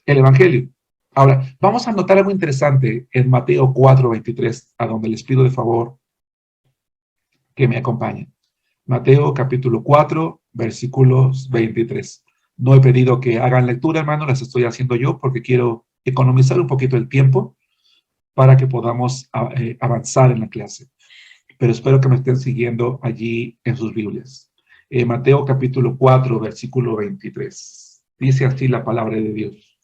el evangelio. Ahora, vamos a notar algo interesante en Mateo 4:23, a donde les pido de favor que me acompañen. Mateo capítulo 4, versículos 23. No he pedido que hagan lectura, hermano, las estoy haciendo yo porque quiero economizar un poquito el tiempo para que podamos avanzar en la clase. Pero espero que me estén siguiendo allí en sus Biblias. Mateo capítulo 4, versículo 23. Dice así la palabra de Dios.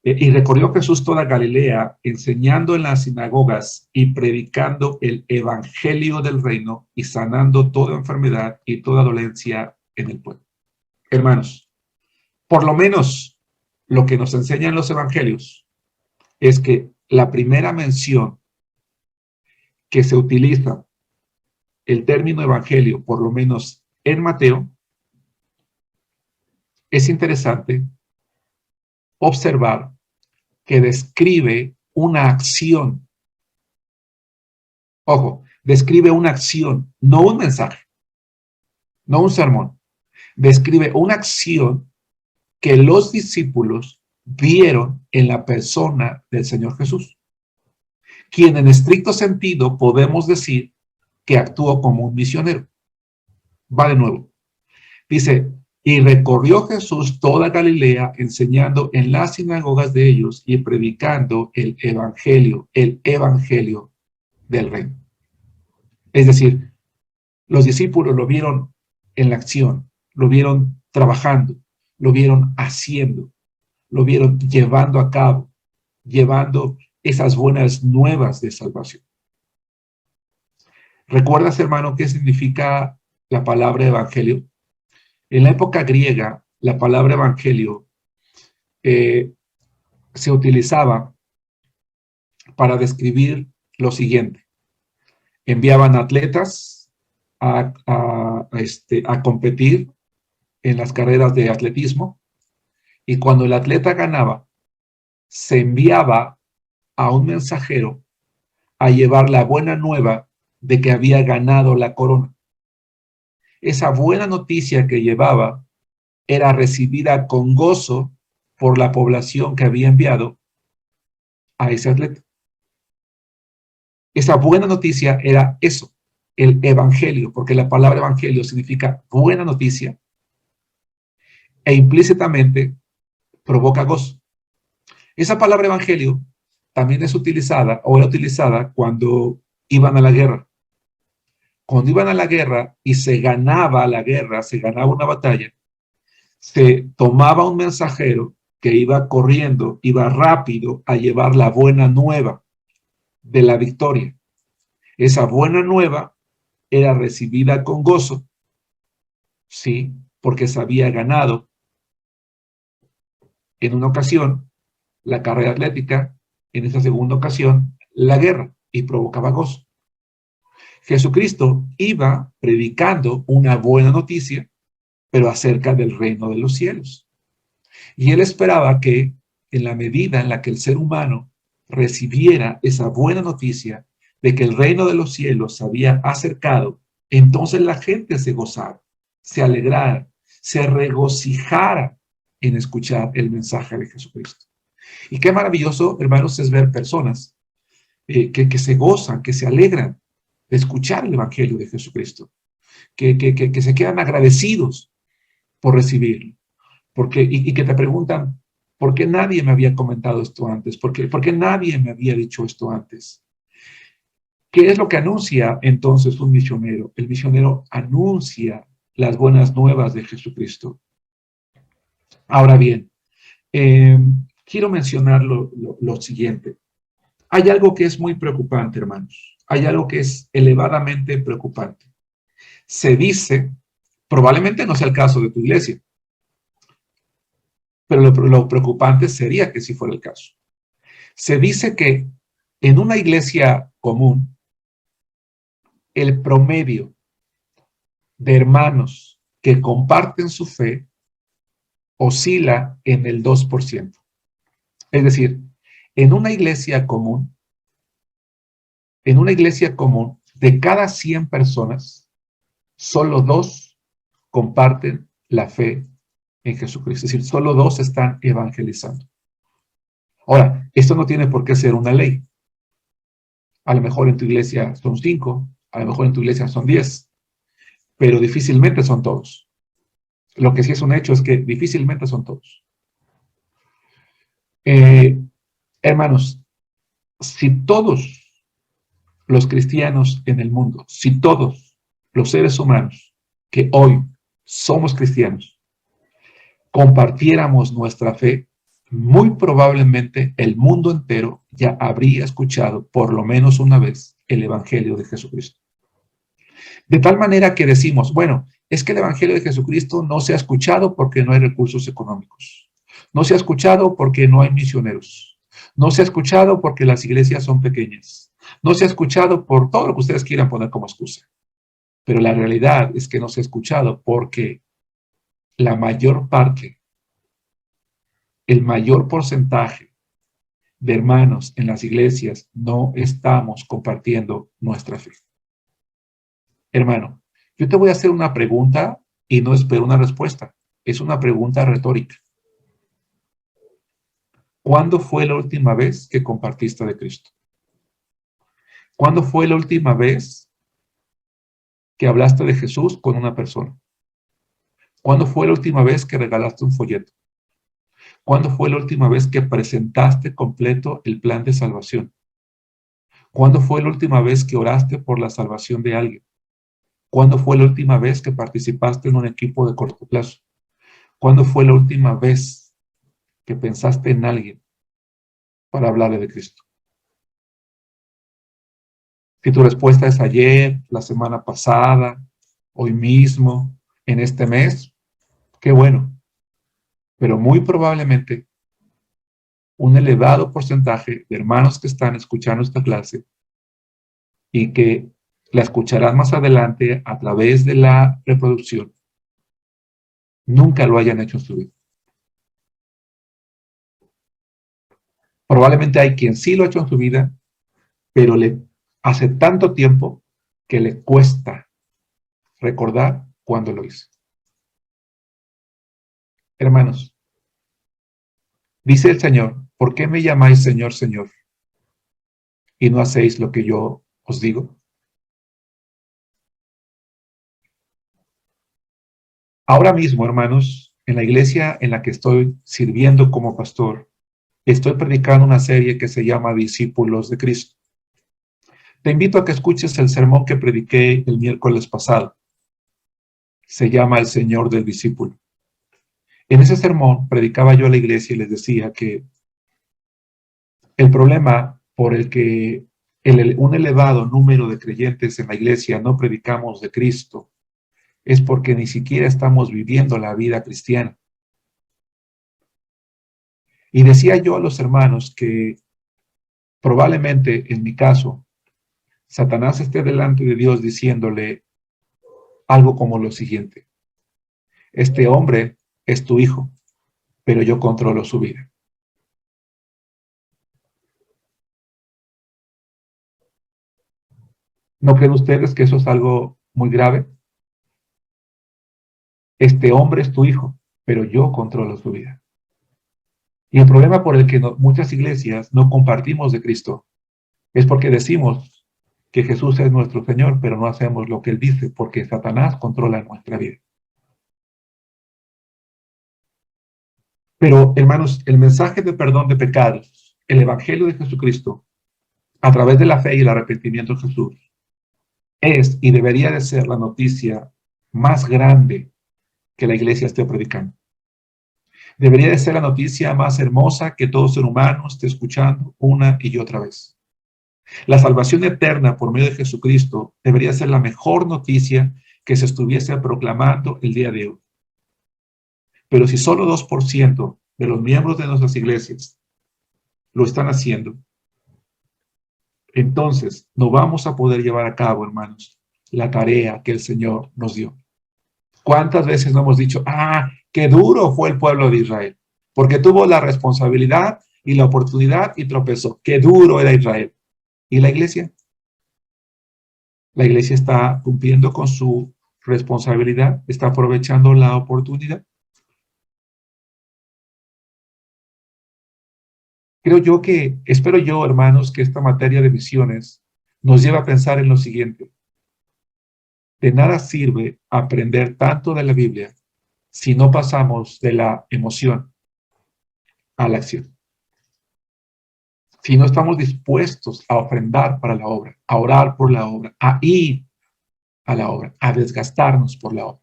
Y recorrió Jesús toda Galilea, enseñando en las sinagogas y predicando el evangelio del reino y sanando toda enfermedad y toda dolencia en el pueblo. Hermanos, por lo menos lo que nos enseñan los evangelios es que la primera mención que se utiliza el término evangelio, por lo menos en Mateo, es interesante observar que describe una acción. Ojo, describe una acción, no un mensaje, no un sermón. Describe una acción que los discípulos vieron en la persona del Señor Jesús, quien en estricto sentido podemos decir que actuó como un misionero. Va de nuevo. Dice, y recorrió Jesús toda Galilea, enseñando en las sinagogas de ellos y predicando el evangelio del reino. Es decir, los discípulos lo vieron en la acción, lo vieron trabajando, lo vieron haciendo, lo vieron llevando a cabo, llevando esas buenas nuevas de salvación. ¿Recuerdas, hermano, qué significa la palabra evangelio? En la época griega, la palabra evangelio se utilizaba para describir lo siguiente. Enviaban atletas a competir en las carreras de atletismo, y cuando el atleta ganaba, se enviaba a un mensajero a llevar la buena nueva de que había ganado la corona. Esa buena noticia que llevaba era recibida con gozo por la población que había enviado a ese atleta. Esa buena noticia era eso, el evangelio, porque la palabra evangelio significa buena noticia e implícitamente provoca gozo. Esa palabra evangelio también es utilizada o era utilizada cuando iban a la guerra. Cuando iban a la guerra y se ganaba la guerra, se ganaba una batalla, se tomaba un mensajero que iba corriendo, iba rápido a llevar la buena nueva de la victoria. Esa buena nueva era recibida con gozo, sí, porque se había ganado en una ocasión la carrera atlética, en esa segunda ocasión la guerra, y provocaba gozo. Jesucristo iba predicando una buena noticia, pero acerca del reino de los cielos. Y él esperaba que en la medida en la que el ser humano recibiera esa buena noticia de que el reino de los cielos se había acercado, entonces la gente se gozara, se alegrara, se regocijara en escuchar el mensaje de Jesucristo. Y qué maravilloso, hermanos, es ver personas que se gozan, que se alegran de escuchar el evangelio de Jesucristo, que se quedan agradecidos por recibirlo. Y que te preguntan, ¿por qué nadie me había comentado esto antes? ¿Por qué nadie me había dicho esto antes? ¿Qué es lo que anuncia entonces un misionero? El misionero anuncia las buenas nuevas de Jesucristo. Ahora bien, quiero mencionar lo siguiente. Hay algo que es muy preocupante, hermanos. Hay algo que es elevadamente preocupante. Se dice, probablemente no sea el caso de tu iglesia, pero lo preocupante sería que si fuera el caso. Se dice que en una iglesia común, el promedio de hermanos que comparten su fe oscila en el 2%. Es decir, en una iglesia común, de cada 100 personas, solo 2 comparten la fe en Jesucristo. Es decir, solo 2 están evangelizando. Ahora, esto no tiene por qué ser una ley. A lo mejor en tu iglesia son 5, a lo mejor en tu iglesia son 10, pero difícilmente son todos. Lo que sí es un hecho es que difícilmente son todos. Hermanos, si todos los cristianos en el mundo, si todos los seres humanos que hoy somos cristianos, compartiéramos nuestra fe, muy probablemente el mundo entero ya habría escuchado por lo menos una vez el evangelio de Jesucristo. De tal manera que decimos, bueno, es que el evangelio de Jesucristo no se ha escuchado porque no hay recursos económicos. No se ha escuchado porque no hay misioneros. No se ha escuchado porque las iglesias son pequeñas. No se ha escuchado por todo lo que ustedes quieran poner como excusa. Pero la realidad es que no se ha escuchado porque la mayor parte, el mayor porcentaje de hermanos en las iglesias no estamos compartiendo nuestra fe. Hermano, yo te voy a hacer una pregunta y no espero una respuesta. Es una pregunta retórica. ¿Cuándo fue la última vez que compartiste de Cristo? ¿Cuándo fue la última vez que hablaste de Jesús con una persona? ¿Cuándo fue la última vez que regalaste un folleto? ¿Cuándo fue la última vez que presentaste completo el plan de salvación? ¿Cuándo fue la última vez que oraste por la salvación de alguien? ¿Cuándo fue la última vez que participaste en un equipo de corto plazo? ¿Cuándo fue la última vez que pensaste en alguien para hablarle de Cristo? Si tu respuesta es ayer, la semana pasada, hoy mismo, en este mes, qué bueno. Pero muy probablemente un elevado porcentaje de hermanos que están escuchando esta clase y que la escucharán más adelante a través de la reproducción, nunca lo hayan hecho en su vida. Probablemente hay quien sí lo ha hecho en su vida, pero le hace tanto tiempo que le cuesta recordar cuándo lo hizo. Hermanos, dice el Señor, ¿por qué me llamáis Señor, Señor, y no hacéis lo que yo os digo? Ahora mismo, hermanos, en la iglesia en la que estoy sirviendo como pastor, estoy predicando una serie que se llama Discípulos de Cristo. Te invito a que escuches el sermón que prediqué el miércoles pasado. Se llama El Señor del Discípulo. En ese sermón predicaba yo a la iglesia y les decía que el problema por el que un elevado número de creyentes en la iglesia no predicamos de Cristo es porque ni siquiera estamos viviendo la vida cristiana. Y decía yo a los hermanos que probablemente en mi caso, Satanás esté delante de Dios diciéndole algo como lo siguiente: este hombre es tu hijo, pero yo controlo su vida. ¿No creen ustedes que eso es algo muy grave? Este hombre es tu hijo, pero yo controlo su vida. Y el problema por el que muchas iglesias no compartimos de Cristo es porque decimos que Jesús es nuestro Señor, pero no hacemos lo que Él dice, porque Satanás controla nuestra vida. Pero, hermanos, el mensaje de perdón de pecados, el Evangelio de Jesucristo, a través de la fe y el arrepentimiento de Jesús, es y debería de ser la noticia más grande que la iglesia esté predicando. Debería de ser la noticia más hermosa que todo ser humano esté escuchando una y otra vez. La salvación eterna por medio de Jesucristo debería ser la mejor noticia que se estuviese proclamando el día de hoy. Pero si solo 2% de los miembros de nuestras iglesias lo están haciendo, entonces no vamos a poder llevar a cabo, hermanos, la tarea que el Señor nos dio. ¿Cuántas veces no hemos dicho, qué duro fue el pueblo de Israel? Porque tuvo la responsabilidad y la oportunidad y tropezó. Qué duro era Israel. ¿Y la iglesia? La iglesia está cumpliendo con su responsabilidad, está aprovechando la oportunidad. Espero yo, hermanos, que esta materia de misiones nos lleve a pensar en lo siguiente. De nada sirve aprender tanto de la Biblia si no pasamos de la emoción a la acción. Si no estamos dispuestos a ofrendar para la obra, a orar por la obra, a ir a la obra, a desgastarnos por la obra.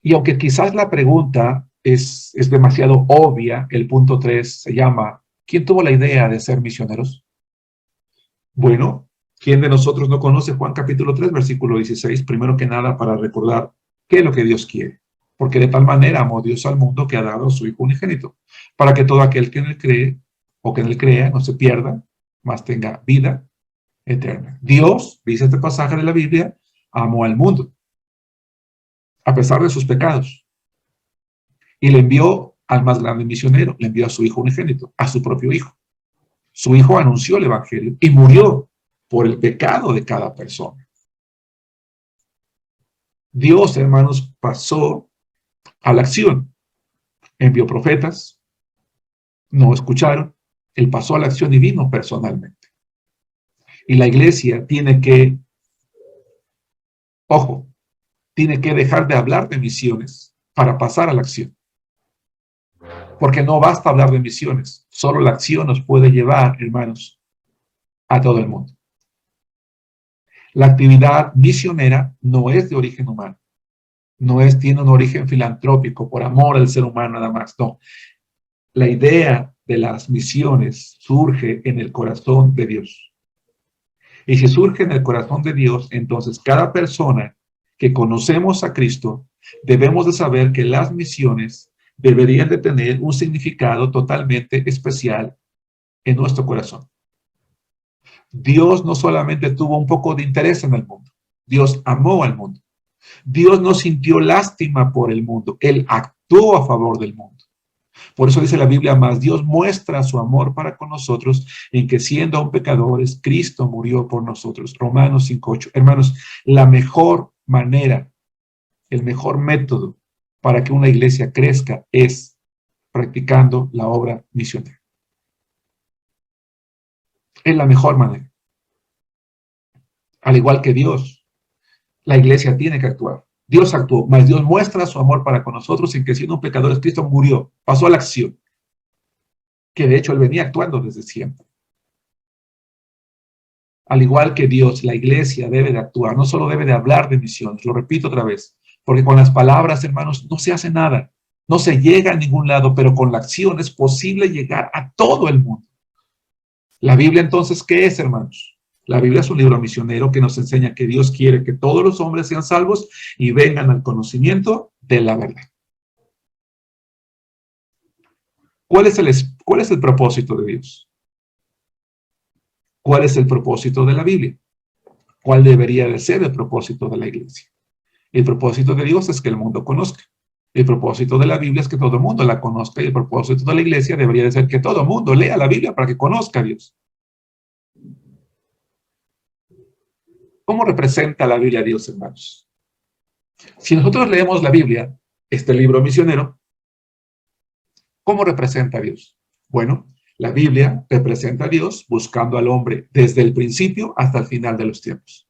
Y aunque quizás la pregunta es demasiado obvia, el punto 3 se llama, ¿quién tuvo la idea de ser misioneros? Bueno, ¿quién de nosotros no conoce Juan capítulo 3, versículo 16? Primero que nada, para recordar qué es lo que Dios quiere. porque de tal manera amó Dios al mundo que ha dado a su Hijo unigénito, para que todo aquel que en él cree o que en él crea no se pierda, mas tenga vida eterna. Dios, dice este pasaje de la Biblia, amó al mundo, a pesar de sus pecados, y le envió al más grande misionero, le envió a su Hijo unigénito, a su propio Hijo. Su Hijo anunció el Evangelio y murió por el pecado de cada persona. Dios, hermanos, pasó a la acción. Envió profetas, no escucharon, él pasó a la acción y vino personalmente. Y la iglesia tiene que, ojo, tiene que dejar de hablar de misiones para pasar a la acción. Porque no basta hablar de misiones, solo la acción nos puede llevar, hermanos, a todo el mundo. La actividad misionera no es de origen humano, tiene un origen filantrópico, por amor al ser humano nada más, no. La idea de las misiones surge en el corazón de Dios. Y si surge en el corazón de Dios, entonces cada persona que conocemos a Cristo, debemos de saber que las misiones deberían de tener un significado totalmente especial en nuestro corazón. Dios no solamente tuvo un poco de interés en el mundo, Dios amó al mundo. Dios no sintió lástima por el mundo, Él actuó a favor del mundo. Por eso dice la Biblia, más Dios muestra su amor para con nosotros en que siendo aún pecadores, Cristo murió por nosotros. Romanos 5:8. Hermanos, la mejor manera, el mejor método para que una iglesia crezca es practicando la obra misionera. Es la mejor manera. Al igual que Dios, la iglesia tiene que actuar. Dios actuó, mas Dios muestra su amor para con nosotros en que siendo un pecador, Cristo murió, pasó a la acción, que de hecho Él venía actuando desde siempre. Al igual que Dios, la iglesia debe de actuar, no solo debe de hablar de misiones, lo repito otra vez, porque con las palabras, hermanos, no se hace nada, no se llega a ningún lado, pero con la acción es posible llegar a todo el mundo. La Biblia entonces, ¿qué es, hermanos? La Biblia es un libro misionero que nos enseña que Dios quiere que todos los hombres sean salvos y vengan al conocimiento de la verdad. ¿Cuál es el propósito de Dios? ¿Cuál es el propósito de la Biblia? ¿Cuál debería de ser el propósito de la iglesia? El propósito de Dios es que el mundo conozca. El propósito de la Biblia es que todo el mundo la conozca y el propósito de la iglesia debería de ser que todo el mundo lea la Biblia para que conozca a Dios. ¿Cómo representa la Biblia a Dios, hermanos? Si nosotros leemos la Biblia, este libro misionero, ¿cómo representa a Dios? Bueno, la Biblia representa a Dios buscando al hombre desde el principio hasta el final de los tiempos.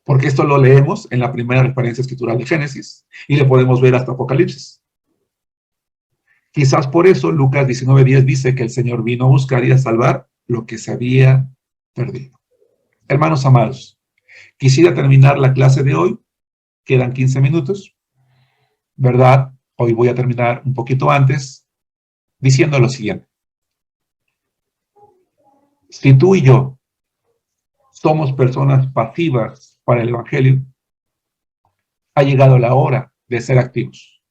Porque esto lo leemos en la primera referencia escritural de Génesis y le podemos ver hasta Apocalipsis. Quizás por eso Lucas 19:10 dice que el Señor vino a buscar y a salvar lo que se había perdido. Hermanos amados, quisiera terminar la clase de hoy. Quedan 15 minutos, ¿verdad? Hoy voy a terminar un poquito antes diciendo lo siguiente. Si tú y yo somos personas pasivas para el Evangelio, ha llegado la hora de ser activos,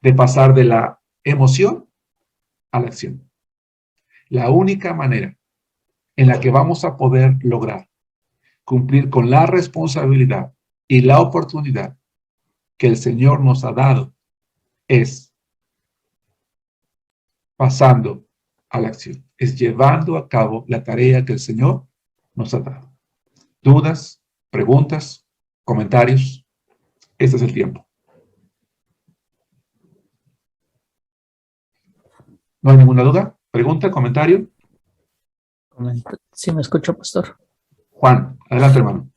de pasar de la emoción a la acción. La única manera en la que vamos a poder lograr cumplir con la responsabilidad y la oportunidad que el Señor nos ha dado es pasando a la acción, es llevando a cabo la tarea que el Señor nos ha dado. ¿Dudas, preguntas, comentarios? Este es el tiempo. ¿No hay ninguna duda? ¿Pregunta, comentario?
Sí, me escucho, pastor.
Juan, adelante, hermano.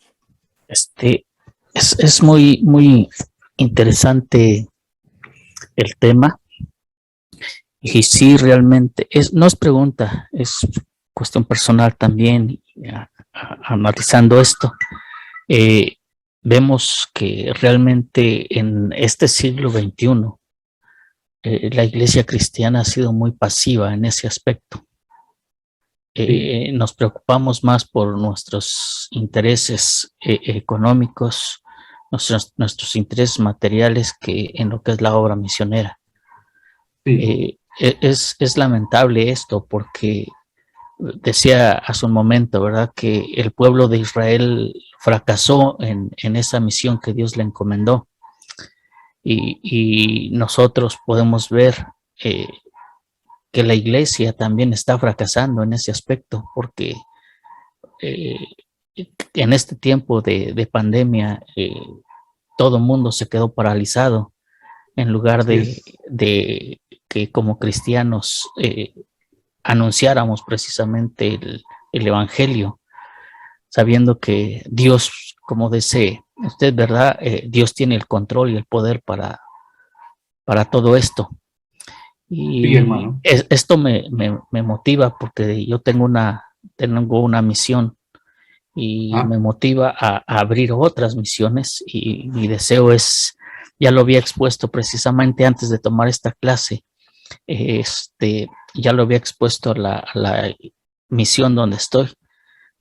Es muy interesante el tema. Y sí, realmente, no es pregunta, es cuestión personal también, analizando esto. Vemos que realmente en este siglo XXI, la iglesia cristiana ha sido muy pasiva en ese aspecto. Nos preocupamos más por nuestros intereses económicos, nuestros intereses materiales que en lo que es la obra misionera.
Sí,
Es lamentable esto porque decía hace un momento, ¿verdad?, que el pueblo de Israel fracasó en esa misión que Dios le encomendó. Y nosotros podemos ver eh, que la iglesia también está fracasando en ese aspecto, porque eh, en este tiempo de pandemia todo el mundo se quedó paralizado en lugar
así es.
de que como cristianos anunciáramos precisamente el evangelio, sabiendo que Dios, como dice usted, ¿verdad? Dios tiene el control y el poder para todo esto.
Sí,
Y
hermano.
esto me motiva porque yo tengo una misión y
Ah,
me motiva a abrir otras misiones y mi deseo es, ya lo había expuesto precisamente antes de tomar esta clase, ya lo había expuesto a la misión donde estoy,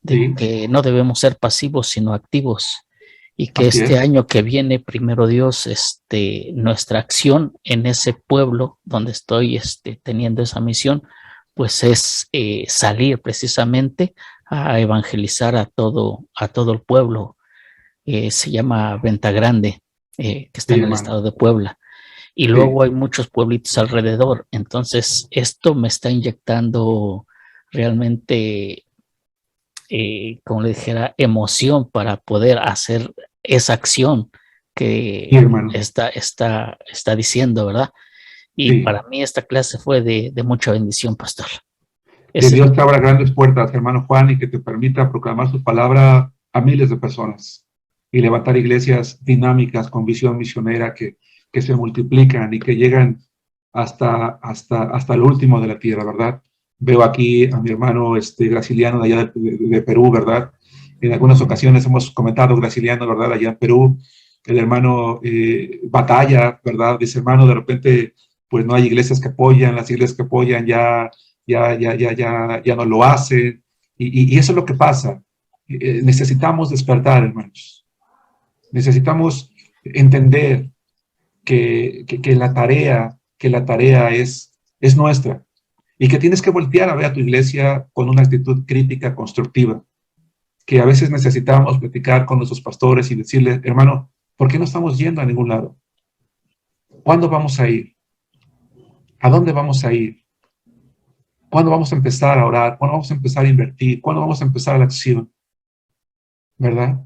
de
sí,
que no debemos ser pasivos sino activos y que
así
este
es.
año que viene, primero Dios, nuestra acción en ese pueblo donde estoy teniendo esa misión, pues es salir precisamente a evangelizar a todo el pueblo. Se llama Venta Grande, que está
Sí,
en el
hermano.
estado de Puebla. Y luego
Sí,
hay muchos pueblitos alrededor. Entonces, esto me está inyectando realmente como le dijera, emoción para poder hacer esa acción
sí,
que
hermano.
está diciendo, ¿verdad? Y
Sí.
para mí esta clase fue de mucha bendición, pastor.
Que
Ese es
Dios te abra grandes puertas, hermano Juan, y que te permita proclamar su palabra a miles de personas y levantar iglesias dinámicas con visión misionera que se multiplican y que llegan hasta el último de la tierra, ¿verdad? Veo aquí a mi hermano Graciliano de allá de Perú, ¿verdad? En algunas ocasiones hemos comentado Graciliano, ¿verdad? Allá en Perú, el hermano batalla, ¿verdad? Dice, hermano, de repente, pues no hay iglesias que apoyan, las iglesias que apoyan ya no lo hacen. Y eso es lo que pasa. Necesitamos despertar, hermanos. Necesitamos entender que la tarea es nuestra y que tienes que voltear a ver a tu iglesia con una actitud crítica, constructiva, que a veces necesitamos platicar con nuestros pastores y decirles, hermano, ¿por qué no estamos yendo a ningún lado? ¿Cuándo vamos a ir? ¿A dónde vamos a ir? ¿Cuándo vamos a empezar a orar? ¿Cuándo vamos a empezar a invertir? ¿Cuándo vamos a empezar la acción? ¿Verdad?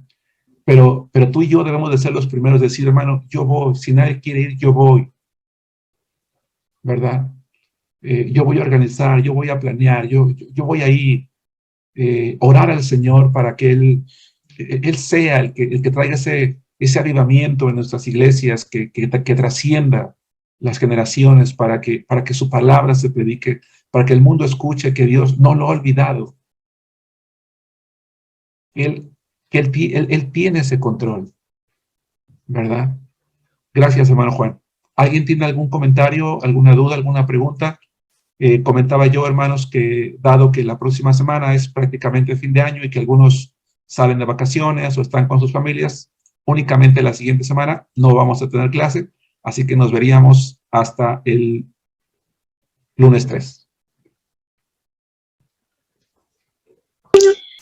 Pero tú y yo debemos de ser los primeros, decir, hermano, yo voy, si nadie quiere ir, yo voy, ¿verdad? Yo voy a organizar, yo voy a planear, yo voy a ir, orar al Señor para que Él sea el que traiga ese avivamiento en nuestras iglesias, que trascienda las generaciones para que su palabra se predique, para que el mundo escuche que Dios no lo ha olvidado. Él, él tiene ese control, ¿verdad? Gracias, hermano Juan. ¿Alguien tiene algún comentario, alguna duda, alguna pregunta? Comentaba yo, hermanos, que dado que la próxima semana es prácticamente fin de año y que algunos salen de vacaciones o están con sus familias, únicamente la siguiente semana no vamos a tener clase, así que nos veríamos hasta el lunes 3.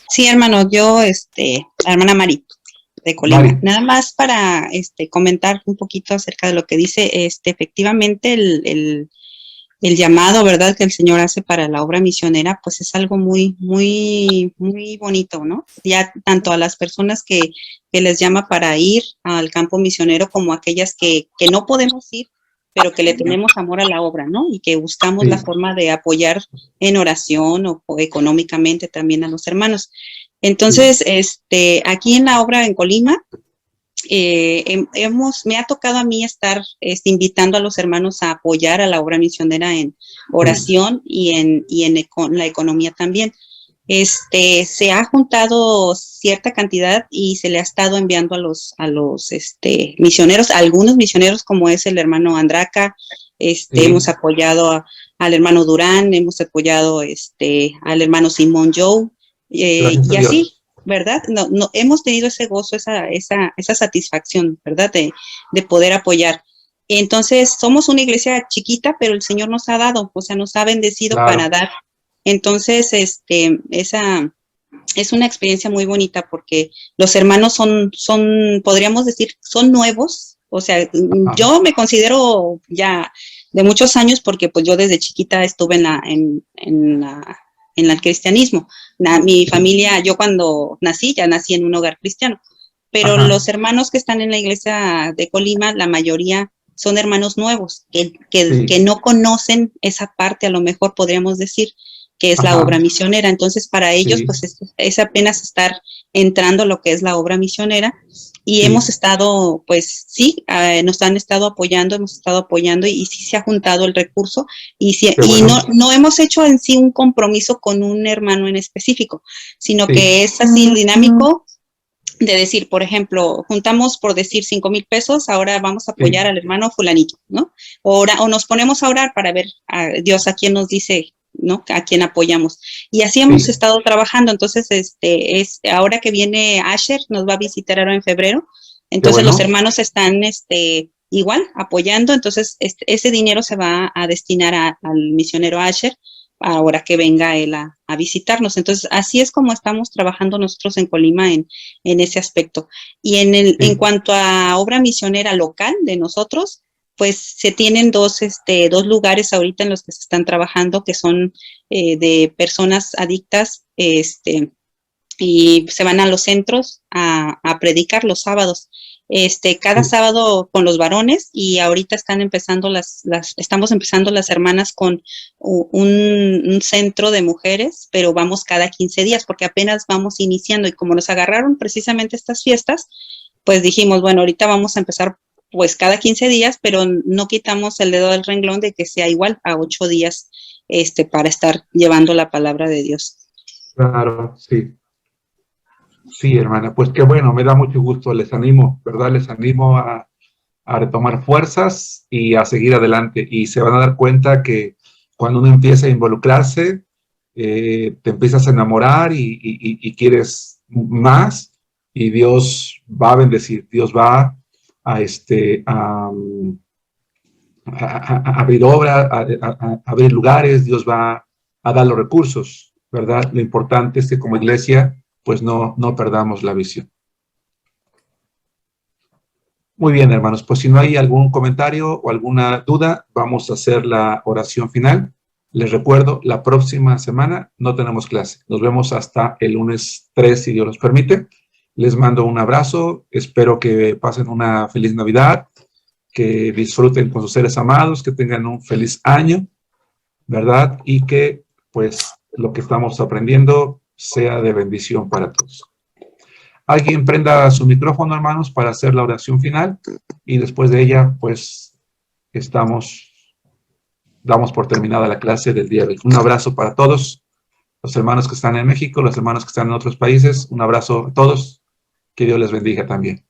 Sí, hermano, yo, la hermana Mari de Colima.
Mari,
Nada más para comentar un poquito acerca de lo que dice, efectivamente el llamado, ¿verdad?, que el Señor hace para la obra misionera, pues es algo muy, muy, muy bonito, ¿no? Ya tanto a las personas que les llama para ir al campo misionero como a aquellas que no podemos ir, pero que le tenemos amor a la obra, ¿no? Y que buscamos la
sí,
forma de apoyar en oración o económicamente también a los hermanos.
sí,
Entonces, aquí en la obra en Colima, me ha tocado a mí estar invitando a los hermanos a apoyar a la obra misionera en
sí,
oración y en la economía también. Se ha juntado cierta cantidad y se le ha estado enviando a los misioneros, a algunos misioneros como es el hermano Andraca, hemos
sí,
apoyado al hermano Durán, hemos apoyado al hermano Simón Joe,
gracias a
y así.
Dios.
¿verdad? No, hemos tenido ese gozo, esa satisfacción, ¿verdad? De poder apoyar. Entonces, somos una iglesia chiquita, pero el Señor nos ha dado, o sea, nos ha bendecido para
Claro,
dar. Entonces, esa es una experiencia muy bonita porque los hermanos podríamos decir, son nuevos. O sea,
ajá,
yo me considero ya de muchos años porque pues yo desde chiquita estuve en el cristianismo. Mi
sí,
familia, yo cuando nací, ya nací en un hogar cristiano. Pero
ajá,
los hermanos que están en la iglesia de Colima, la mayoría son hermanos nuevos, que
sí,
no conocen esa parte, a lo mejor podríamos decir, que es la obra
ajá,
misionera. Entonces, para ellos,
sí,
pues es apenas estar entrando lo que es la obra misionera y hemos
sí,
estado, pues sí, nos han estado apoyando, hemos estado apoyando y sí se ha juntado el recurso
qué
y
bueno,
no hemos hecho en sí un compromiso con un hermano en específico, sino
sí,
que es así dinámico de decir, por ejemplo, juntamos por decir 5,000 pesos, ahora vamos a apoyar
sí,
al hermano fulanito, ¿no? O nos ponemos a orar para ver a Dios a quién nos dice, ¿no? A quién apoyamos. Y así hemos
sí,
estado trabajando. Entonces, ahora que viene Asher, nos va a visitar ahora en febrero.
qué
Entonces, los
bueno,
hermanos están, igual apoyando. Entonces, ese dinero se va a destinar al misionero Asher ahora que venga él a visitarnos. Entonces, así es como estamos trabajando nosotros en Colima en ese aspecto. Y en
sí,
cuanto a obra misionera local de nosotros, pues se tienen dos lugares ahorita en los que se están trabajando, que son de personas adictas, y se van a los centros a predicar los sábados. Cada
sí,
sábado con los varones y ahorita están empezando estamos empezando las hermanas con un centro de mujeres, pero vamos cada 15 días porque apenas vamos iniciando y como nos agarraron precisamente estas fiestas, pues dijimos, bueno, ahorita vamos a empezar pues cada 15 días, pero no quitamos el dedo del renglón de que sea igual a 8 días, para estar llevando la palabra de Dios.
claro, sí. Sí, hermana, pues qué bueno, me da mucho gusto, les animo, ¿verdad? Les animo a retomar fuerzas y a seguir adelante. Y se van a dar cuenta que cuando uno empieza a involucrarse, te empiezas a enamorar y quieres más y Dios va a bendecir, Dios va a abrir obras, a abrir lugares, Dios va a dar los recursos, ¿verdad? Lo importante es que como iglesia, pues no perdamos la visión. Muy bien, hermanos, pues si no hay algún comentario o alguna duda, vamos a hacer la oración final. Les recuerdo, la próxima semana no tenemos clase. Nos vemos hasta el lunes 3, si Dios nos permite. Les mando un abrazo, espero que pasen una feliz Navidad, que disfruten con sus seres amados, que tengan un feliz año, ¿verdad? Y que, pues, lo que estamos aprendiendo sea de bendición para todos. Alguien prenda su micrófono, hermanos, para hacer la oración final y después de ella, pues, damos por terminada la clase del día de hoy. Un abrazo para todos, los hermanos que están en México, los hermanos que están en otros países. Un abrazo a todos. Que Dios les bendiga también.